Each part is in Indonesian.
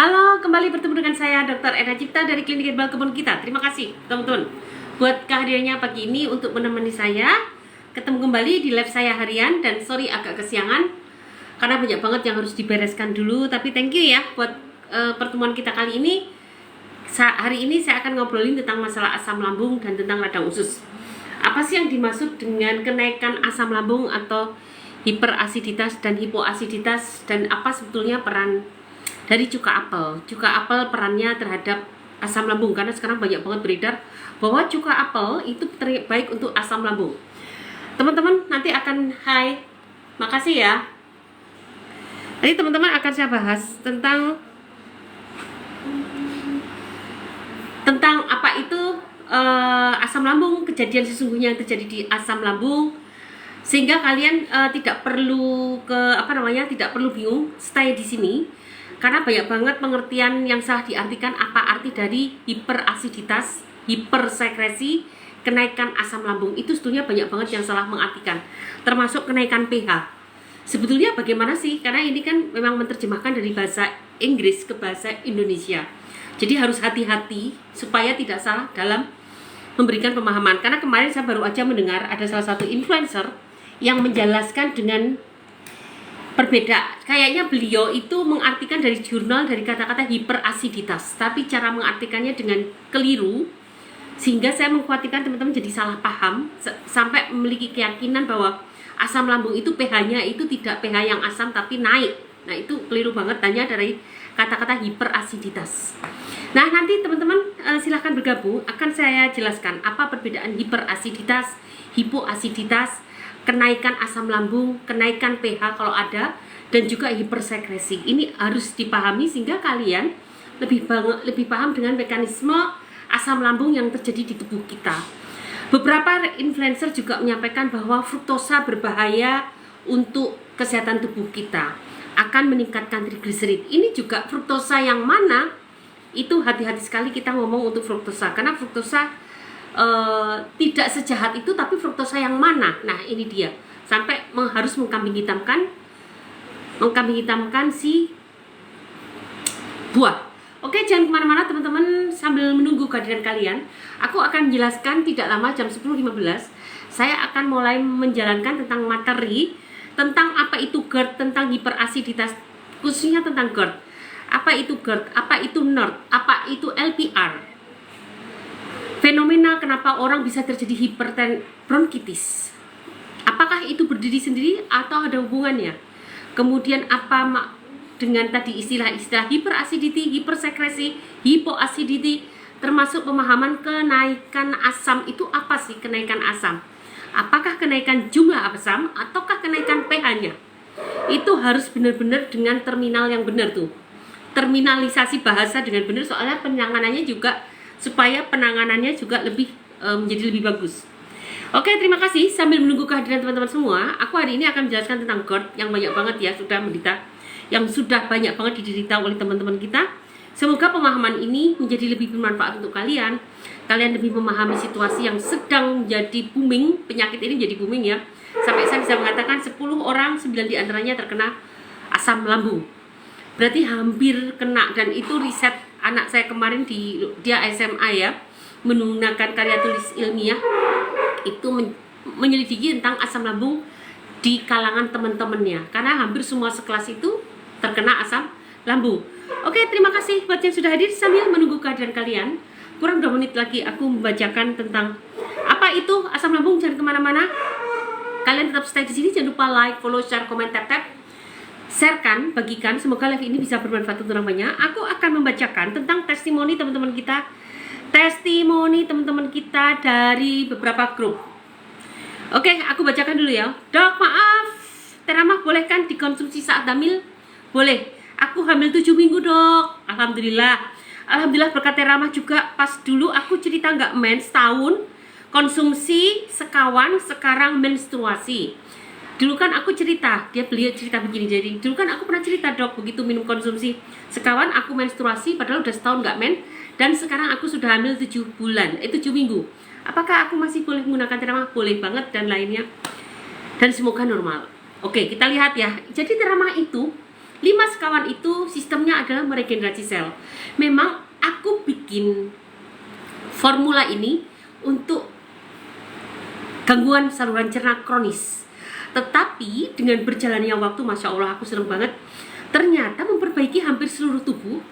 Halo, kembali bertemu dengan saya Dr. Eda Cipta dari Klinik Herbal Kebun Kita. Terima kasih teman-teman buat kehadirannya pagi ini untuk menemani saya ketemu kembali di live saya harian. Dan sorry agak kesiangan karena banyak banget yang harus dibereskan dulu. Tapi thank you ya buat pertemuan kita kali ini. Hari ini saya akan ngobrolin tentang masalah asam lambung dan tentang radang usus. Apa sih yang dimaksud dengan kenaikan asam lambung atau hiperasiditas dan hipoasiditas, dan apa sebetulnya peran dari cuka apel? Cuka apel perannya terhadap asam lambung, karena sekarang banyak banget beredar bahwa cuka apel itu baik untuk asam lambung. Teman-teman nanti akan makasih ya. Nanti teman-teman akan saya bahas tentang apa itu asam lambung, kejadian sesungguhnya yang terjadi di asam lambung, sehingga kalian tidak perlu tidak perlu bingung, stay di sini. Karena banyak banget pengertian yang salah diartikan apa arti dari hiperasiditas, hipersekresi, kenaikan asam lambung. Itu sebetulnya banyak banget yang salah mengartikan, termasuk kenaikan pH. Sebetulnya bagaimana sih? Karena ini kan memang menerjemahkan dari bahasa Inggris ke bahasa Indonesia. Jadi harus hati-hati supaya tidak salah dalam memberikan pemahaman. Karena kemarin saya baru aja mendengar ada salah satu influencer yang menjelaskan dengan berbeda. Kayaknya beliau itu mengartikan dari jurnal dari kata-kata hiperasiditas, tapi cara mengartikannya dengan keliru, sehingga saya mengkhawatirkan teman-teman jadi salah paham sampai memiliki keyakinan bahwa asam lambung itu pH-nya itu tidak pH yang asam tapi naik. Nah, itu keliru banget, hanya dari kata-kata hiperasiditas. Nah, nanti teman-teman silahkan bergabung, akan saya jelaskan apa perbedaan hiperasiditas, hipoasiditas, kenaikan asam lambung, kenaikan pH kalau ada, dan juga hipersekresi. Ini harus dipahami sehingga kalian lebih paham dengan mekanisme asam lambung yang terjadi di tubuh kita. Beberapa influencer juga menyampaikan bahwa fruktosa berbahaya untuk kesehatan tubuh kita, akan meningkatkan trigliserid. Ini juga fruktosa yang mana? Itu hati-hati sekali kita ngomong untuk fruktosa, karena fruktosa tidak sejahat itu, tapi fruktosa yang mana? Nah, ini dia, sampai harus mengkambing hitamkan si buah. Oke, jangan kemana-mana teman-teman, sambil menunggu kehadiran kalian, aku akan menjelaskan tidak lama, jam 10.15 saya akan mulai menjalankan tentang materi, tentang apa itu GERD, tentang hiperasiditas, khususnya tentang GERD. Apa itu GERD, apa itu NERD, apa itu LPR, fenomena kenapa orang bisa terjadi hiperbronkitis, apakah itu berdiri sendiri atau ada hubungannya, kemudian apa dengan tadi istilah-istilah hiperacidity, hipersekresi, hipoacidity, termasuk pemahaman kenaikan asam. Itu apa sih kenaikan asam? Apakah kenaikan jumlah asam ataukah kenaikan pH-nya? Itu harus benar-benar dengan terminal yang benar tuh, terminalisasi bahasa dengan benar, soalnya penanganannya juga, supaya penanganannya juga menjadi lebih bagus. Oke, terima kasih. Sambil menunggu kehadiran teman-teman semua, aku hari ini akan menjelaskan tentang GERD yang banyak banget ya sudah banyak banget diderita oleh teman-teman kita. Semoga pemahaman ini menjadi lebih bermanfaat untuk kalian. Kalian lebih memahami situasi yang sedang jadi booming, penyakit ini jadi booming ya. Sampai saya bisa mengatakan 10 orang 9 diantaranya terkena asam lambung. Berarti hampir kena, dan itu riset anak saya kemarin dia SMA ya, menggunakan karya tulis ilmiah itu menyelidiki tentang asam lambung di kalangan teman-temannya, karena hampir semua sekelas itu terkena asam lambung. Oke, terima kasih buat yang sudah hadir. Sambil menunggu kehadiran kalian, kurang 2 menit lagi aku membacakan tentang apa itu asam lambung. Jangan kemana-mana, kalian tetap stay di sini. Jangan lupa like, follow, share, komen, tap, sharekan, bagikan. Semoga live ini bisa bermanfaat untuk orang banyak. Aku akan membacakan tentang testimoni teman-teman kita dari beberapa grup. Oke, aku bacakan dulu ya. Dok, maaf, Teramah boleh kan dikonsumsi saat hamil? Boleh. Aku hamil 7 minggu, dok. Alhamdulillah berkat Teramah juga. Pas dulu aku cerita nggak mens tahun, konsumsi sekawan, sekarang menstruasi. Dulu kan aku cerita, beliau cerita begini, jadi dulu kan aku pernah cerita, dok, begitu minum konsumsi sekawan aku menstruasi, padahal udah setahun nggak men, dan sekarang aku sudah hamil 7 minggu. Apakah aku masih boleh menggunakan Teramah? Boleh banget, dan lainnya, dan semoga normal. Oke, kita lihat ya. Jadi Teramah itu 5 sekawan itu sistemnya adalah meregenerasi sel. Memang aku bikin formula ini untuk gangguan saluran cerna kronis. Tetapi dengan berjalannya waktu, Masya Allah, aku senang banget, ternyata memperbaiki hampir seluruh tubuh.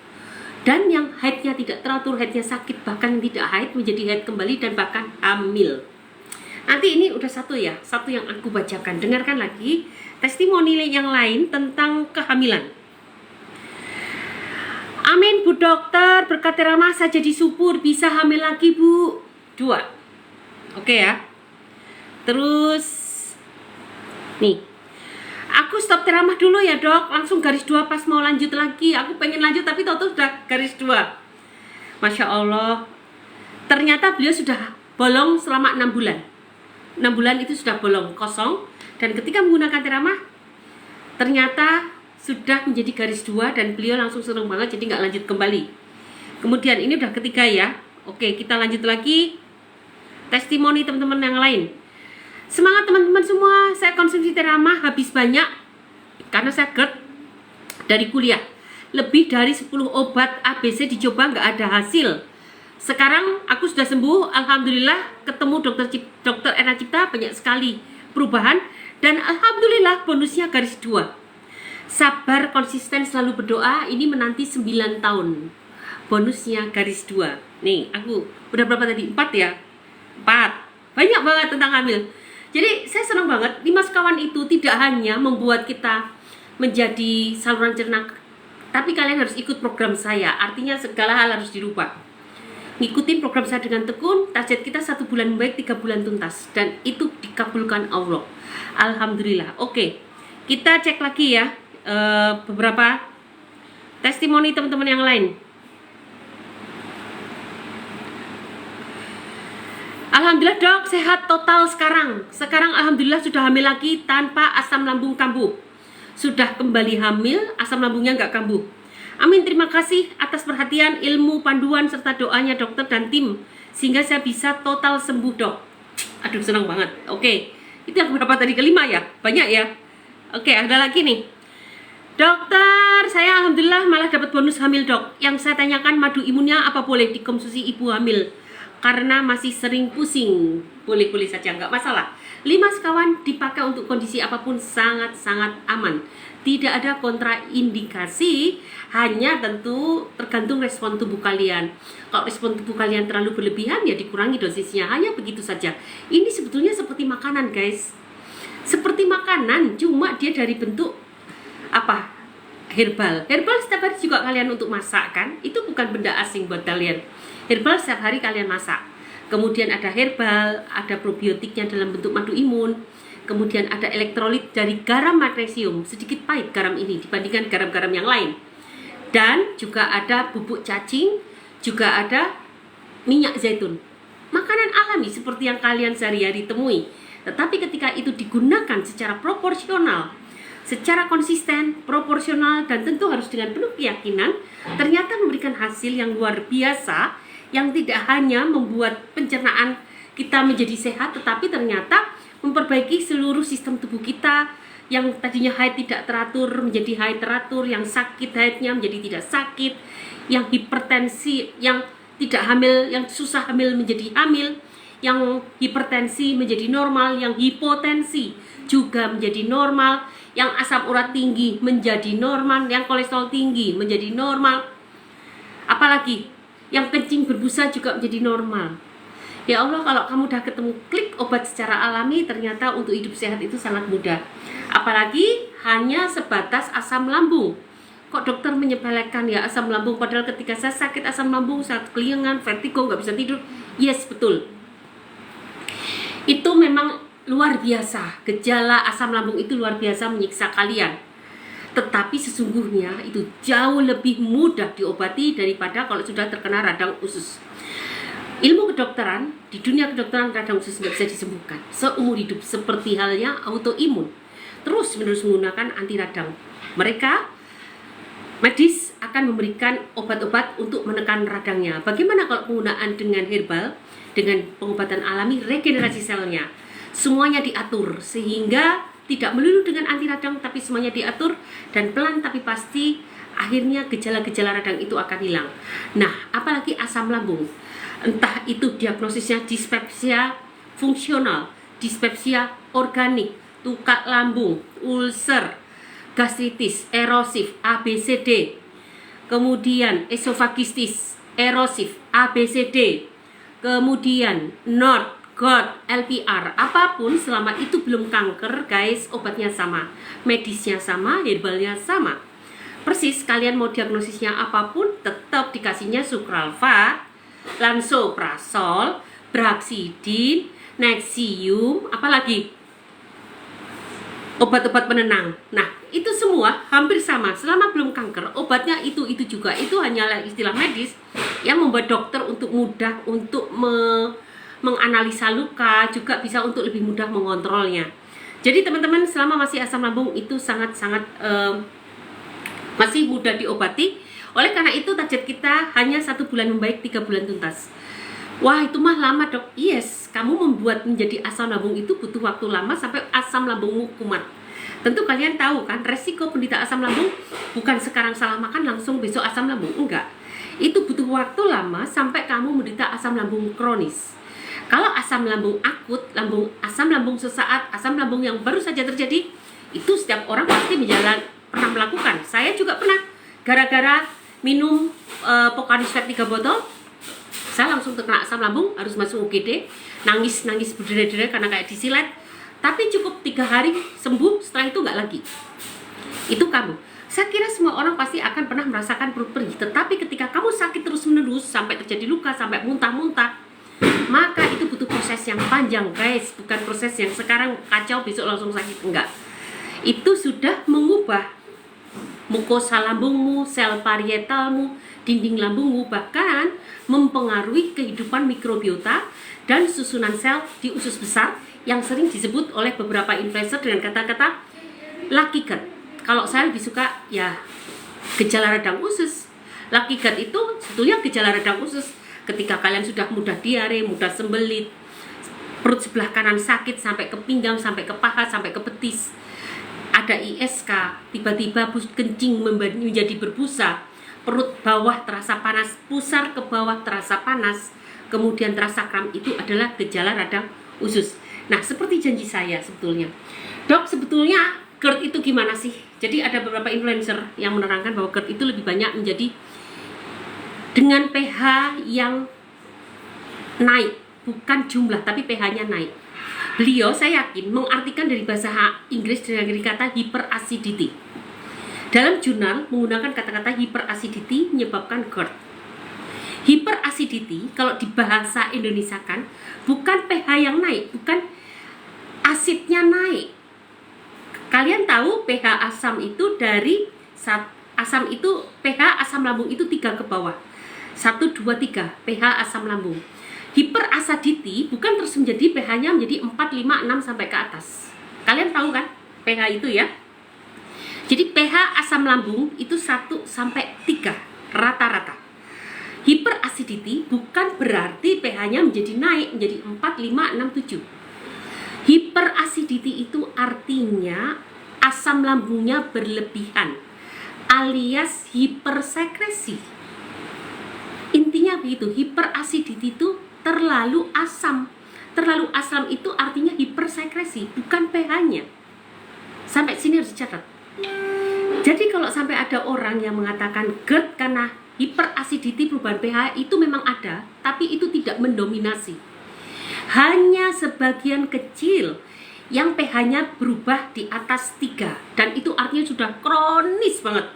Dan yang haidnya tidak teratur, haidnya sakit, bahkan yang tidak haid menjadi haid kembali, dan bahkan hamil. Nanti ini udah satu yang aku bacakan. Dengarkan lagi testimoni yang lain tentang kehamilan. Amin Bu Dokter, berkat Rama saya jadi subur, bisa hamil lagi Bu. 2. Oke ya. Terus nih, aku stop teramah dulu ya Dok, langsung garis 2 pas mau lanjut lagi. Aku pengen lanjut tapi tahu-tahu sudah garis 2. Masya Allah, ternyata beliau sudah bolong selama 6 bulan. 6 bulan itu sudah bolong, kosong. Dan ketika menggunakan teramah, ternyata sudah menjadi garis 2 dan beliau langsung senang banget, jadi nggak lanjut kembali. Kemudian ini udah ketiga ya. Oke, kita lanjut lagi testimoni teman-teman yang lain. Semangat teman-teman semua, saya konsumsi teramah habis banyak karena saya GERD dari kuliah. Lebih dari 10 obat ABC dicoba nggak ada hasil. Sekarang aku sudah sembuh, alhamdulillah. Ketemu dokter Ena Cipta, banyak sekali perubahan. Dan alhamdulillah bonusnya garis 2. Sabar, konsisten, selalu berdoa. Ini menanti 9 tahun. Bonusnya garis 2. Nih, aku udah berapa tadi? 4 ya? 4. Banyak banget tentang hamil. Jadi saya senang banget. 5 sekawan itu tidak hanya membuat kita menjadi saluran cerna, tapi kalian harus ikut program saya. Artinya segala hal harus dirubah. Ngikutin program saya dengan tekun, target kita 1 bulan baik, 3 bulan tuntas. Dan itu dikabulkan Allah. Alhamdulillah. Oke, kita cek lagi ya beberapa testimoni teman-teman yang lain. Alhamdulillah Dok, sehat total sekarang. Sekarang alhamdulillah sudah hamil lagi tanpa asam lambung kambuh. Sudah kembali hamil, asam lambungnya nggak kambuh. Amin, terima kasih atas perhatian, ilmu, panduan, serta doanya dokter dan tim, sehingga saya bisa total sembuh Dok. Aduh, senang banget. Oke, itu yang berapa tadi? Kelima ya? Banyak ya? Oke, ada lagi nih. Dokter, saya alhamdulillah malah dapat bonus hamil Dok. Yang saya tanyakan, madu imunnya apa boleh dikonsumsi ibu hamil? Karena masih sering pusing. Boleh-boleh saja, nggak masalah. 5 sekawan dipakai untuk kondisi apapun sangat-sangat aman. Tidak ada kontraindikasi, hanya tentu tergantung respon tubuh kalian. Kalau respon tubuh kalian terlalu berlebihan, ya dikurangi dosisnya. Hanya begitu saja. Ini sebetulnya seperti makanan guys. Seperti makanan, cuma dia dari bentuk apa? Herbal. Herbal setiap hari juga kalian untuk masak kan? Itu bukan benda asing buat kalian. Herbal setiap hari kalian masak. Kemudian ada herbal, ada probiotiknya dalam bentuk madu imun. Kemudian ada elektrolit dari garam magnesium, sedikit pahit garam ini dibandingkan garam-garam yang lain. Dan juga ada bubuk cacing, juga ada minyak zaitun. Makanan alami seperti yang kalian sehari-hari temui. Tetapi ketika itu digunakan secara proporsional, secara konsisten, proporsional, dan tentu harus dengan penuh keyakinan, ternyata memberikan hasil yang luar biasa, yang tidak hanya membuat pencernaan kita menjadi sehat, tetapi ternyata memperbaiki seluruh sistem tubuh kita. Yang tadinya haid tidak teratur menjadi haid teratur, yang sakit haidnya menjadi tidak sakit, yang hipertensi, yang tidak hamil, yang susah hamil menjadi hamil, yang hipertensi menjadi normal, yang hipotensi juga menjadi normal, yang asam urat tinggi menjadi normal, yang kolesterol tinggi menjadi normal, apalagi yang kencing berbusa juga menjadi normal. Ya Allah, kalau kamu udah ketemu klik obat secara alami, ternyata untuk hidup sehat itu sangat mudah. Apalagi hanya sebatas asam lambung. Kok dokter menyepelekan ya asam lambung, padahal ketika saya sakit asam lambung, saat keliengan, vertigo, nggak bisa tidur. Yes, betul. Itu memang luar biasa. Gejala asam lambung itu luar biasa menyiksa kalian. Tetapi sesungguhnya itu jauh lebih mudah diobati daripada kalau sudah terkena radang usus. Ilmu kedokteran, di dunia kedokteran radang usus nggak bisa disembuhkan seumur hidup, seperti halnya autoimun. Terus menerus menggunakan anti radang. Mereka medis akan memberikan obat-obat untuk menekan radangnya. Bagaimana kalau penggunaan dengan herbal, dengan pengobatan alami, regenerasi selnya? Semuanya diatur sehingga tidak melulu dengan anti radang, tapi semuanya diatur dan pelan tapi pasti, akhirnya gejala-gejala radang itu akan hilang. Nah, apalagi asam lambung, entah itu diagnosisnya dispepsia fungsional, dispepsia organik, tukak lambung, ulcer, gastritis, erosif, ABCD, kemudian esofagistis, erosif, ABCD, kemudian NOD, GOT, LPR, apapun selama itu belum kanker, guys, obatnya sama, medisnya sama, herbalnya sama. Persis kalian mau diagnosisnya apapun, tetap dikasihnya sukralfat, lansoprazol, brexidin, nexium, apalagi obat-obat penenang. Nah, itu semua hampir sama. Selama belum kanker, obatnya itu juga. Itu hanyalah istilah medis yang membuat dokter untuk mudah untuk menganalisa luka, juga bisa untuk lebih mudah mengontrolnya. Jadi teman-teman, selama masih asam lambung itu sangat-sangat masih mudah diobati. Oleh karena itu target kita hanya 1 bulan membaik, 3 bulan tuntas. Wah, itu mah lama, Dok. Yes, kamu membuat menjadi asam lambung itu butuh waktu lama sampai asam lambungmu kumat. Tentu kalian tahu kan, resiko penderita asam lambung bukan sekarang salah makan langsung besok asam lambung, enggak. Itu butuh waktu lama sampai kamu menderita asam lambung kronis. Kalau asam lambung akut, asam lambung sesaat, asam lambung yang baru saja terjadi, itu setiap orang pasti pernah melakukan. Saya juga pernah, gara-gara minum Pocari Sweat 3 botol, saya langsung terkena asam lambung, harus masuk UGD, nangis berderai-derai karena kayak disilet. Tapi cukup 3 hari sembuh, setelah itu nggak lagi. Itu kamu. Saya kira semua orang pasti akan pernah merasakan perut perih. Tetapi ketika kamu sakit terus-menerus sampai terjadi luka, sampai muntah-muntah, maka itu butuh proses yang panjang, guys. Bukan proses yang sekarang kacau besok langsung sakit, enggak. Itu sudah mengubah mukosa lambungmu, sel parietalmu, dinding lambungmu, bahkan mempengaruhi kehidupan mikrobiota dan susunan sel di usus besar yang sering disebut oleh beberapa influencer dengan kata-kata lucky gut. Kalau saya lebih suka ya gejala radang usus. Lucky gut itu sebetulnya gejala radang usus ketika kalian sudah mudah diare, mudah sembelit, perut sebelah kanan sakit sampai ke pinggang, sampai ke paha, sampai ke betis, ada ISK, tiba-tiba kencing menjadi berbusa, perut bawah terasa panas, pusar ke bawah terasa panas, kemudian terasa kram, itu adalah gejala radang usus. Nah, seperti janji saya sebetulnya, Dok, sebetulnya GERD itu gimana sih? Jadi ada beberapa influencer yang menerangkan bahwa GERD itu lebih banyak menjadi dengan pH yang naik, bukan jumlah, tapi pH-nya naik. Beliau, saya yakin, mengartikan dari bahasa Inggris dengan kata hyperacidity. Dalam jurnal menggunakan kata-kata hyperacidity menyebabkan GERD. Hyperacidity kalau di bahasa Indonesia kan bukan pH yang naik, bukan asidnya naik. Kalian tahu pH asam itu dari asam itu, pH asam lambung itu 3 ke bawah. 1, 2, 3 pH asam lambung. Hyperacidity bukan terus menjadi pH-nya menjadi 4, 5, 6 sampai ke atas. Kalian tahu kan pH itu ya? Jadi pH asam lambung itu 1 sampai 3 rata-rata. Hyperacidity bukan berarti pH-nya menjadi naik menjadi 4, 5, 6, 7. Hyperacidity itu artinya asam lambungnya berlebihan alias hipersekresi. Intinya begitu, hyperacidity itu terlalu asam. Terlalu asam itu artinya hipersekresi, bukan pH-nya. Sampai sini harus dicatat. Jadi kalau sampai ada orang yang mengatakan GERD karena hyperacidity perubahan pH, itu memang ada, tapi itu tidak mendominasi. Hanya sebagian kecil yang pH-nya berubah di atas 3, dan itu artinya sudah kronis banget,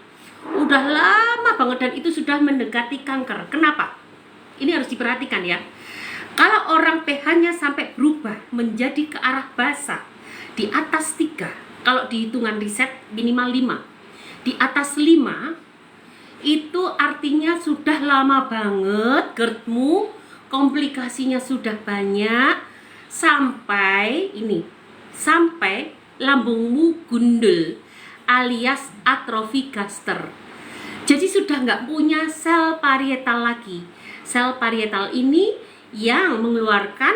udah lama banget, dan itu sudah mendekati kanker. Kenapa? Ini harus diperhatikan ya. Kalau orang pH-nya sampai berubah menjadi ke arah basa di atas 3, kalau di hitungan riset minimal 5, di atas 5 itu artinya sudah lama banget GERD-mu, komplikasinya sudah banyak, sampai lambungmu gundul alias atrofi gaster. Jadi sudah nggak punya sel parietal lagi. Sel parietal ini yang mengeluarkan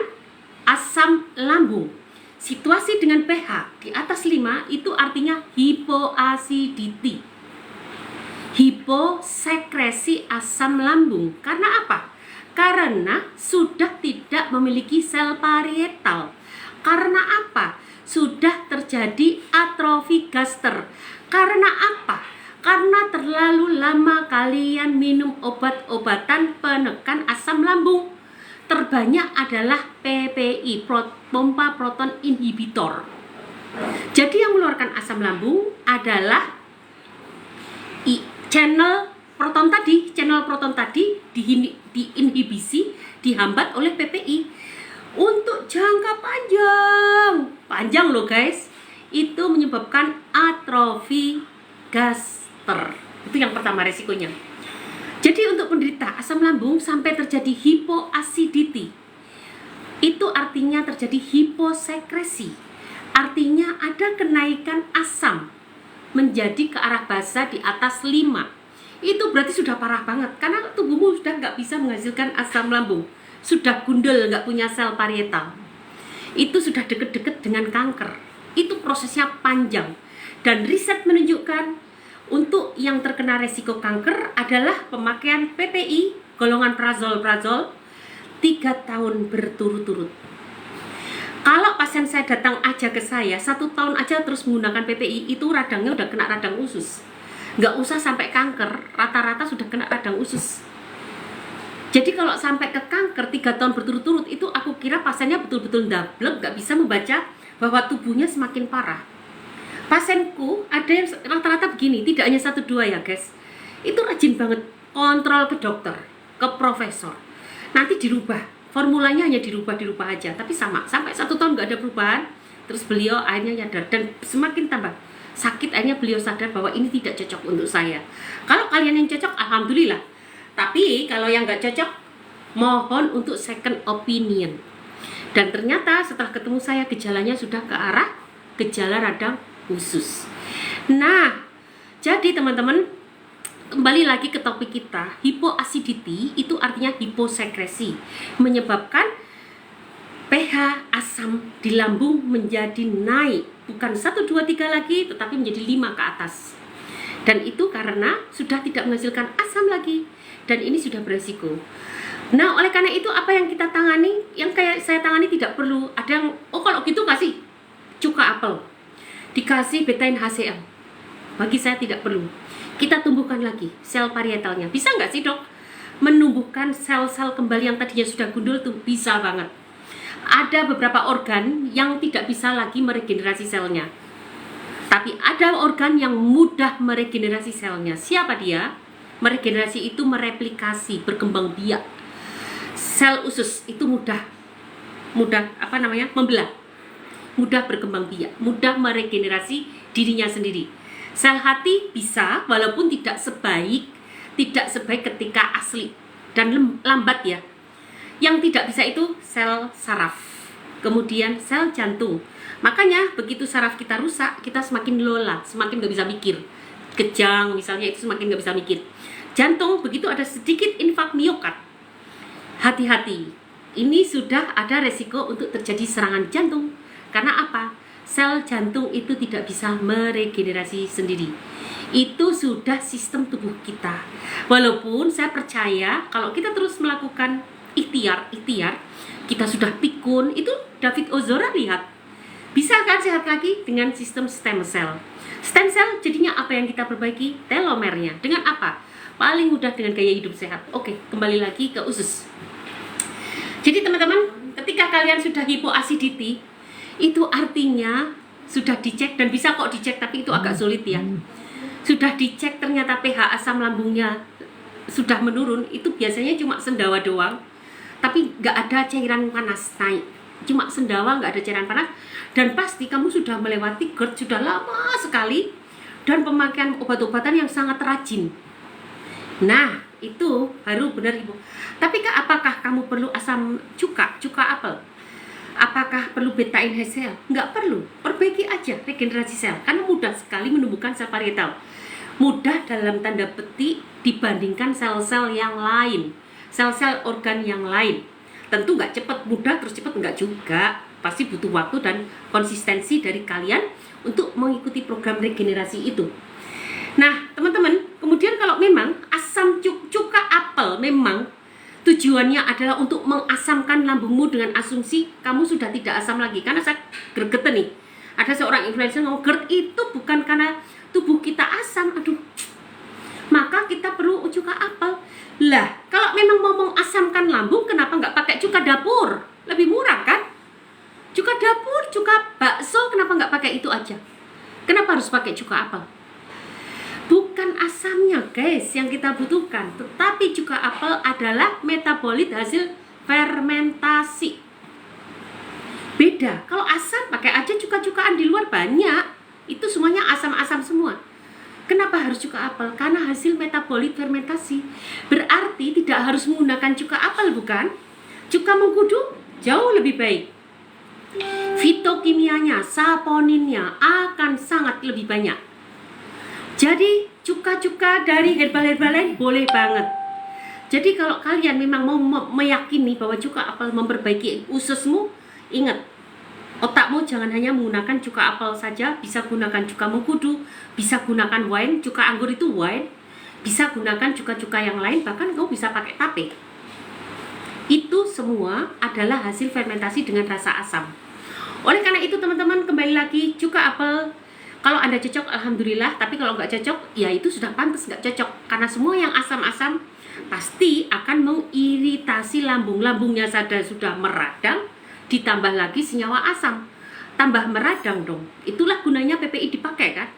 asam lambung. Situasi dengan pH di atas 5 itu artinya hipoacidity. Hiposekresi asam lambung. Karena apa? Karena sudah tidak memiliki sel parietal. Karena apa? Sudah terjadi atrofi gaster. Karena apa? Karena terlalu lama kalian minum obat-obatan penekan asam lambung. Terbanyak adalah PPI, pompa proton inhibitor. Jadi yang mengeluarkan asam lambung adalah channel proton tadi diinhibisi, dihambat oleh PPI. Untuk jangka panjang loh guys, itu menyebabkan atrofi gaster. Itu yang pertama resikonya. Jadi untuk penderita asam lambung sampai terjadi hipoacidity, itu artinya terjadi hiposekresi. Artinya ada kenaikan asam menjadi ke arah basa di atas 5. Itu berarti sudah parah banget, karena tubuhmu sudah nggak bisa menghasilkan asam lambung. Sudah gundul, nggak punya sel parietal. Itu sudah deket-deket dengan kanker. Itu prosesnya panjang. Dan riset menunjukkan untuk yang terkena resiko kanker adalah pemakaian PPI golongan prazol 3 tahun berturut-turut. Kalau pasien saya datang aja ke saya 1 tahun aja terus menggunakan PPI, itu radangnya udah kena radang usus. Nggak usah sampai kanker, rata-rata sudah kena radang usus. Jadi kalau sampai ke kanker 3 tahun berturut-turut, itu aku kira pasiennya betul-betul ndablek, nggak bisa membaca bahwa tubuhnya semakin parah. Pasienku ada yang rata-rata begini, tidak hanya 1-2 ya guys. Itu rajin banget kontrol ke dokter, ke profesor. Nanti dirubah, formulanya hanya dirubah aja, tapi sama. Sampai 1 tahun nggak ada perubahan, terus beliau akhirnya nyadar. Dan semakin tambah sakit, akhirnya beliau sadar bahwa ini tidak cocok untuk saya. Kalau kalian yang cocok, alhamdulillah. Tapi kalau yang nggak cocok, mohon untuk second opinion. Dan ternyata setelah ketemu saya, gejalanya sudah ke arah gejala radang usus. Nah, jadi teman-teman, kembali lagi ke topik kita. Hipoacidity itu artinya hiposekresi, menyebabkan pH asam di lambung menjadi naik, bukan 1, 2, 3 lagi, tetapi menjadi 5 ke atas. Dan itu karena sudah tidak menghasilkan asam lagi, dan ini sudah beresiko. Nah, oleh karena itu apa yang kita tangani, yang kayak saya tangani tidak perlu ada yang, oh kalau gitu kasih cuka apel, dikasih betain HCl. Bagi saya tidak perlu. Kita tumbuhkan lagi sel parietalnya. Bisa nggak sih dok menumbuhkan sel-sel kembali yang tadinya sudah gundul tuh? Bisa banget. Ada beberapa organ yang tidak bisa lagi meregenerasi selnya, tapi ada organ yang mudah meregenerasi selnya. Siapa dia? Meregenerasi itu mereplikasi, berkembang biak. Sel usus itu mudah membelah, mudah berkembang biak, mudah meregenerasi dirinya sendiri. Sel hati bisa, walaupun tidak sebaik ketika asli dan lambat ya. Yang tidak bisa itu sel saraf, kemudian sel jantung. Makanya begitu saraf kita rusak, kita semakin lola, semakin nggak bisa mikir. Kejang misalnya itu semakin nggak bisa mikir. Jantung begitu ada sedikit infak miokard, hati-hati. Ini sudah ada resiko untuk terjadi serangan jantung. Karena apa? Sel jantung itu tidak bisa meregenerasi sendiri. Itu sudah sistem tubuh kita. Walaupun saya percaya kalau kita terus melakukan ikhtiar, kita sudah pikun, itu David Ozora lihat. Bisa kan sehat lagi dengan sistem stem cell. Stem cell jadinya apa yang kita perbaiki? Telomernya. Dengan apa? Paling mudah dengan gaya hidup sehat. Oke, kembali lagi ke usus. Jadi teman-teman, ketika kalian sudah hipoacidity, itu artinya sudah dicek, dan bisa kok dicek, tapi itu agak sulit ya. Sudah dicek ternyata pH asam lambungnya sudah menurun, itu biasanya cuma sendawa doang, tapi nggak ada cairan panas naik, cuma sendawa, nggak ada cairan panas, dan pasti kamu sudah melewati GERD sudah lama sekali, dan pemakaian obat-obatan yang sangat rajin. Nah, itu baru benar ibu. Tapi apakah kamu perlu asam cuka apel? Apakah perlu betain HCl? Nggak perlu, perbaiki aja regenerasi sel, karena mudah sekali menumbuhkan sel parietal. Mudah dalam tanda petik dibandingkan sel-sel yang lain, sel-sel organ yang lain. Tentu nggak cepat, mudah terus cepat nggak juga. pasti butuh waktu dan konsistensi dari kalian untuk mengikuti program regenerasi itu. Nah, teman-teman, kemudian kalau memang asam cuka apel memang tujuannya adalah untuk mengasamkan lambungmu dengan asumsi kamu sudah tidak asam lagi. Karena saya gregetan nih, ada seorang influencer ngomong GERD itu bukan karena tubuh kita asam, aduh, maka kita perlu cuka apel. Lah, kalau memang mau mengasamkan lambung, kenapa nggak pakai cuka dapur? Lebih murah kan? Cuka dapur, cuka bakso, kenapa nggak pakai itu aja? Kenapa harus pakai cuka apel? Bukan asamnya guys yang kita butuhkan, tetapi cuka apel adalah metabolit hasil fermentasi. Beda, kalau asam pakai aja cuka-cukaan di luar banyak, itu semuanya asam-asam semua. Kenapa harus cuka apel? Karena hasil metabolit fermentasi. Berarti tidak harus menggunakan cuka apel, bukan? Cuka mengkudu jauh lebih baik. Fitokimianya, saponinnya akan sangat lebih banyak. Jadi cuka-cuka dari herbal-herbal lain boleh banget. Jadi kalau kalian memang mau meyakini bahwa cuka apel memperbaiki ususmu, ingat, otakmu jangan hanya menggunakan cuka apel saja, bisa gunakan cuka mengkudu, bisa gunakan wine, cuka anggur itu wine, bisa gunakan cuka-cuka yang lain, bahkan kamu bisa pakai tape. Itu semua adalah hasil fermentasi dengan rasa asam. Oleh karena itu teman-teman, kembali lagi, cuka apel kalau Anda cocok, alhamdulillah. Tapi kalau nggak cocok, ya itu sudah pantas nggak cocok. Karena semua yang asam-asam pasti akan mengiritasi lambung. Lambungnya sudah meradang, ditambah lagi senyawa asam. Tambah meradang dong. Itulah gunanya PPI dipakai kan.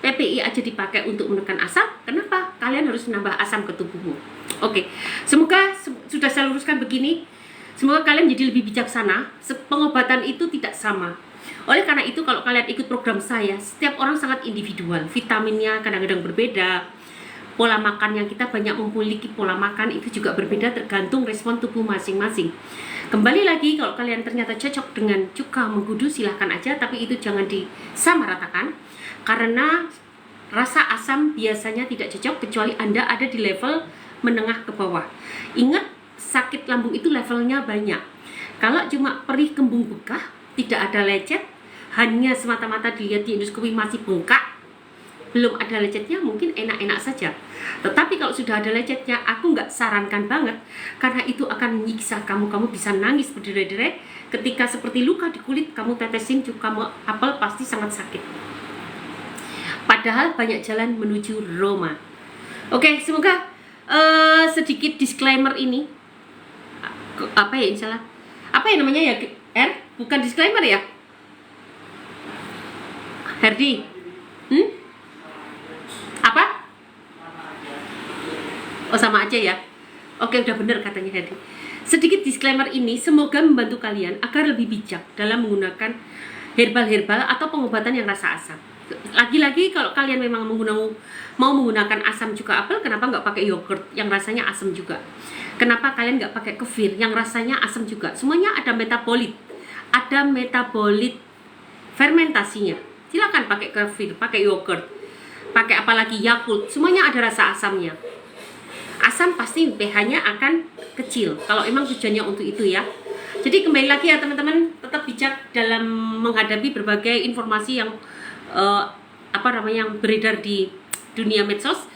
PPI aja dipakai untuk menekan asam. Kenapa? Kalian harus menambah asam ke tubuhmu. Oke, semoga sudah saya luruskan begini. Semoga kalian jadi lebih bijaksana. Pengobatan itu tidak sama. Oleh karena itu kalau kalian ikut program saya, setiap orang sangat individual. Vitaminnya kadang-kadang berbeda. Pola makan yang kita banyak memiliki pola makan itu juga berbeda tergantung respon tubuh masing-masing. Kembali lagi, kalau kalian ternyata cocok dengan cuka mengkudu, silahkan aja. Tapi itu jangan disamaratakan. Karena rasa asam biasanya tidak cocok kecuali Anda ada di level menengah ke bawah. Ingat, sakit lambung itu levelnya banyak. Kalau cuma perih kembung bekah, tidak ada lecet, hanya semata-mata dilihat di endoskopi masih bengkak, belum ada lecetnya, mungkin enak-enak saja. Tetapi kalau sudah ada lecetnya, aku nggak sarankan banget, karena itu akan menyiksa kamu. Kamu bisa nangis berderai-derai. Ketika seperti luka di kulit, kamu tetesin cuka apel, pasti sangat sakit. Padahal banyak jalan menuju Roma. Oke, semoga sedikit disclaimer ini, apa ya, insyaallah, apa ya namanya ya, bukan disclaimer ya, Herdi, apa? Oh, sama aja ya. Oke, udah bener katanya Herdi. Sedikit disclaimer ini semoga membantu kalian agar lebih bijak dalam menggunakan herbal-herbal atau pengobatan yang rasa asam. Lagi-lagi kalau kalian memang mau menggunakan asam cuka apel, kenapa nggak pakai yogurt yang rasanya asam juga? Kenapa kalian nggak pakai kefir yang rasanya asam juga? Semuanya ada metabolit fermentasinya. Silakan pakai kefir, pakai yogurt, pakai apalagi Yakult, semuanya ada rasa asamnya. Asam pasti pH-nya akan kecil kalau emang tujuannya untuk itu ya. Jadi kembali lagi ya teman-teman, tetap bijak dalam menghadapi berbagai informasi yang yang beredar di dunia medsos.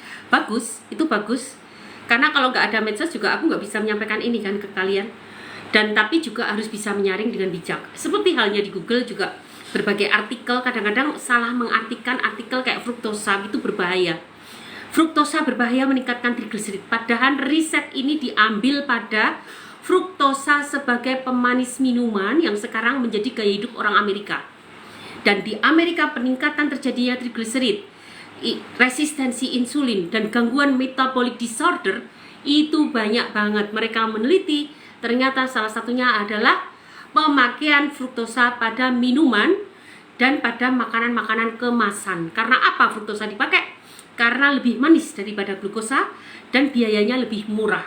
Itu bagus. Karena kalau nggak ada medsos juga aku nggak bisa menyampaikan ini kan ke kalian. Dan tapi juga harus bisa menyaring dengan bijak. Seperti halnya di Google juga berbagai artikel kadang-kadang salah mengartikan artikel kayak fruktosa itu berbahaya. Fruktosa berbahaya meningkatkan trigliserid. Padahal riset ini diambil pada fruktosa sebagai pemanis minuman yang sekarang menjadi gaya hidup orang Amerika. Dan di Amerika peningkatan terjadinya trigliserid, resistensi insulin, dan gangguan metabolic disorder itu banyak banget. Mereka meneliti, ternyata salah satunya adalah pemakaian fruktosa pada minuman dan pada makanan-makanan kemasan. Karena apa fruktosa dipakai? Karena lebih manis daripada glukosa dan biayanya lebih murah.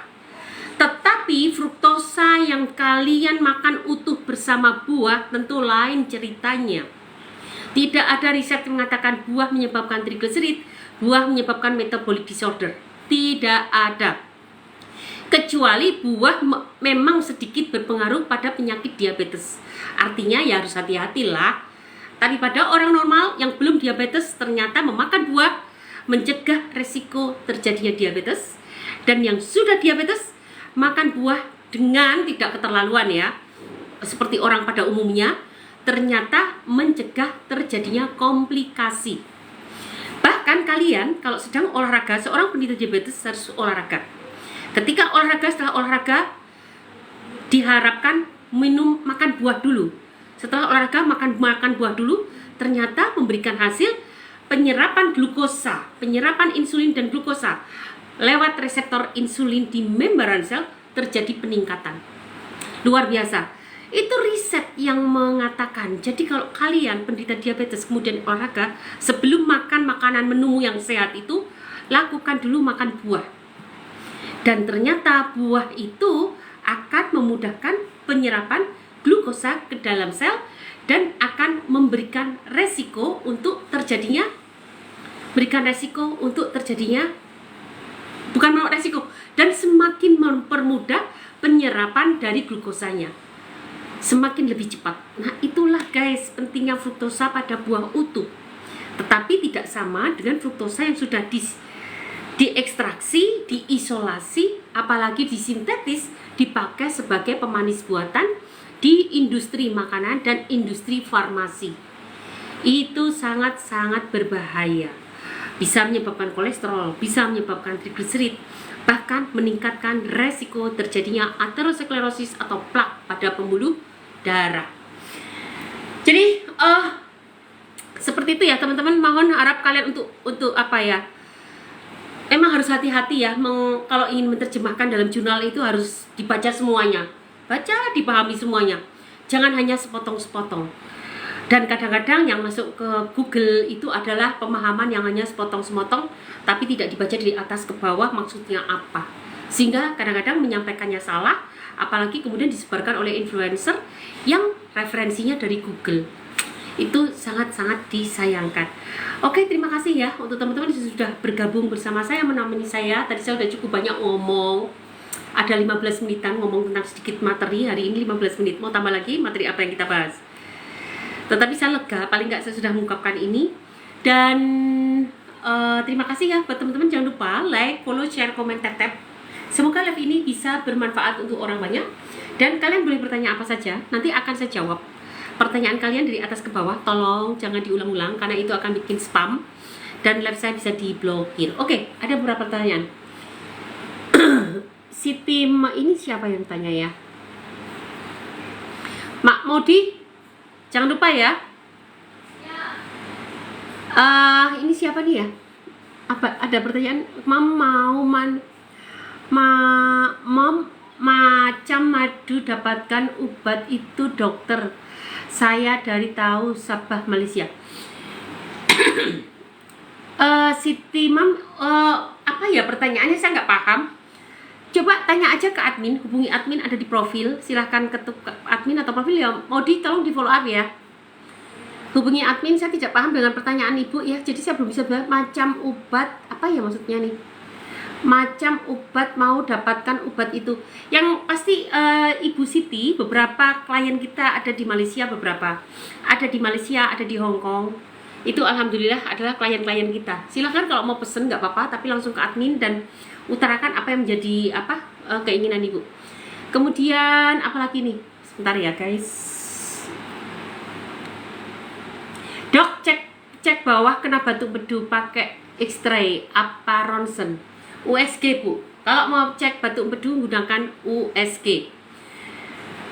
Tetapi fruktosa yang kalian makan utuh bersama buah tentu lain ceritanya. Tidak ada riset yang mengatakan buah menyebabkan trigliserid, buah menyebabkan metabolic disorder. Tidak ada. kecuali buah memang sedikit berpengaruh pada penyakit diabetes. Artinya ya harus hati-hatilah. Tapi pada orang normal yang belum diabetes ternyata memakan buah mencegah resiko terjadinya diabetes. Dan yang sudah diabetes makan buah dengan tidak keterlaluan ya, seperti orang pada umumnya, ternyata mencegah terjadinya komplikasi. Bahkan kalian kalau sedang olahraga, seorang penderita diabetes harus olahraga. Ketika olahraga, setelah olahraga diharapkan makan buah dulu. Setelah olahraga makan buah dulu, ternyata memberikan hasil penyerapan glukosa, penyerapan insulin dan glukosa lewat reseptor insulin di membran sel terjadi peningkatan. Luar biasa. Itu riset yang mengatakan, jadi kalau kalian penderita diabetes kemudian olahraga, sebelum makan makanan menu yang sehat itu, lakukan dulu makan buah. Dan ternyata buah itu akan memudahkan penyerapan glukosa ke dalam sel dan akan memberikan resiko untuk terjadinya, dan semakin mempermudah penyerapan dari glukosanya. Semakin lebih cepat. Nah itulah guys pentingnya fruktosa pada buah utuh. Tetapi tidak sama dengan fruktosa yang sudah diekstraksi, diisolasi, apalagi disintetis, dipakai sebagai pemanis buatan di industri makanan dan industri farmasi. Itu sangat-sangat berbahaya. Bisa menyebabkan kolesterol, bisa menyebabkan trigliserid, bahkan meningkatkan resiko terjadinya aterosklerosis atau plak pada pembuluh darah. Jadi seperti itu ya teman-teman. Mohon harap kalian untuk apa ya, emang harus hati-hati ya. Kalau ingin menerjemahkan dalam jurnal itu harus dibaca semuanya, baca, dipahami semuanya, jangan hanya sepotong-sepotong. Dan kadang-kadang yang masuk ke Google itu adalah pemahaman yang hanya sepotong-sepotong, tapi tidak dibaca dari atas ke bawah maksudnya apa, sehingga kadang-kadang menyampaikannya salah, apalagi kemudian disebarkan oleh influencer yang referensinya dari Google. Itu sangat-sangat disayangkan. Oke, terima kasih ya untuk teman-teman yang sudah bergabung bersama saya, menemani saya. Tadi saya sudah cukup banyak ngomong, ada 15 menitan ngomong tentang sedikit materi. Hari ini 15 menit, mau tambah lagi materi apa yang kita bahas. Tetapi saya lega, paling nggak saya sudah mengungkapkan ini. Dan terima kasih ya buat teman-teman. Jangan lupa like, follow, share, komen, tap. Semoga live ini bisa bermanfaat untuk orang banyak. Dan kalian boleh bertanya apa saja, nanti akan saya jawab pertanyaan kalian dari atas ke bawah. Tolong jangan diulang-ulang karena itu akan bikin spam dan live saya bisa diblokir. Oke, ada beberapa pertanyaan. Siti ini siapa yang tanya ya? Mak Modi, jangan lupa ya. Ini siapa nih ya? Apa ada pertanyaan? Macam madu dapatkan obat itu dokter. Saya dari tahu Sabah Malaysia. Siti apa ya pertanyaannya, saya nggak paham. Coba tanya aja ke admin, hubungi admin, ada di profil. Silahkan ketuk admin atau profil ya. Mau tolong di follow up ya. Hubungi admin, saya tidak paham dengan pertanyaan ibu ya. Jadi saya belum bisa bilang macam obat apa ya maksudnya nih. Macam obat, mau dapatkan obat itu. Yang pasti Ibu Siti, beberapa klien kita ada di Malaysia, beberapa ada di Malaysia, ada di Hong Kong. Itu alhamdulillah adalah klien-klien kita. Silahkan kalau mau pesen nggak apa-apa, tapi langsung ke admin dan utarakan apa yang menjadi keinginan ibu. Kemudian apalagi nih, sebentar ya guys. Dok, cek bawah kena batuk bedu pakai X-ray apa ronsen? USG bu. Kalau mau cek batuk bedu gunakan USG.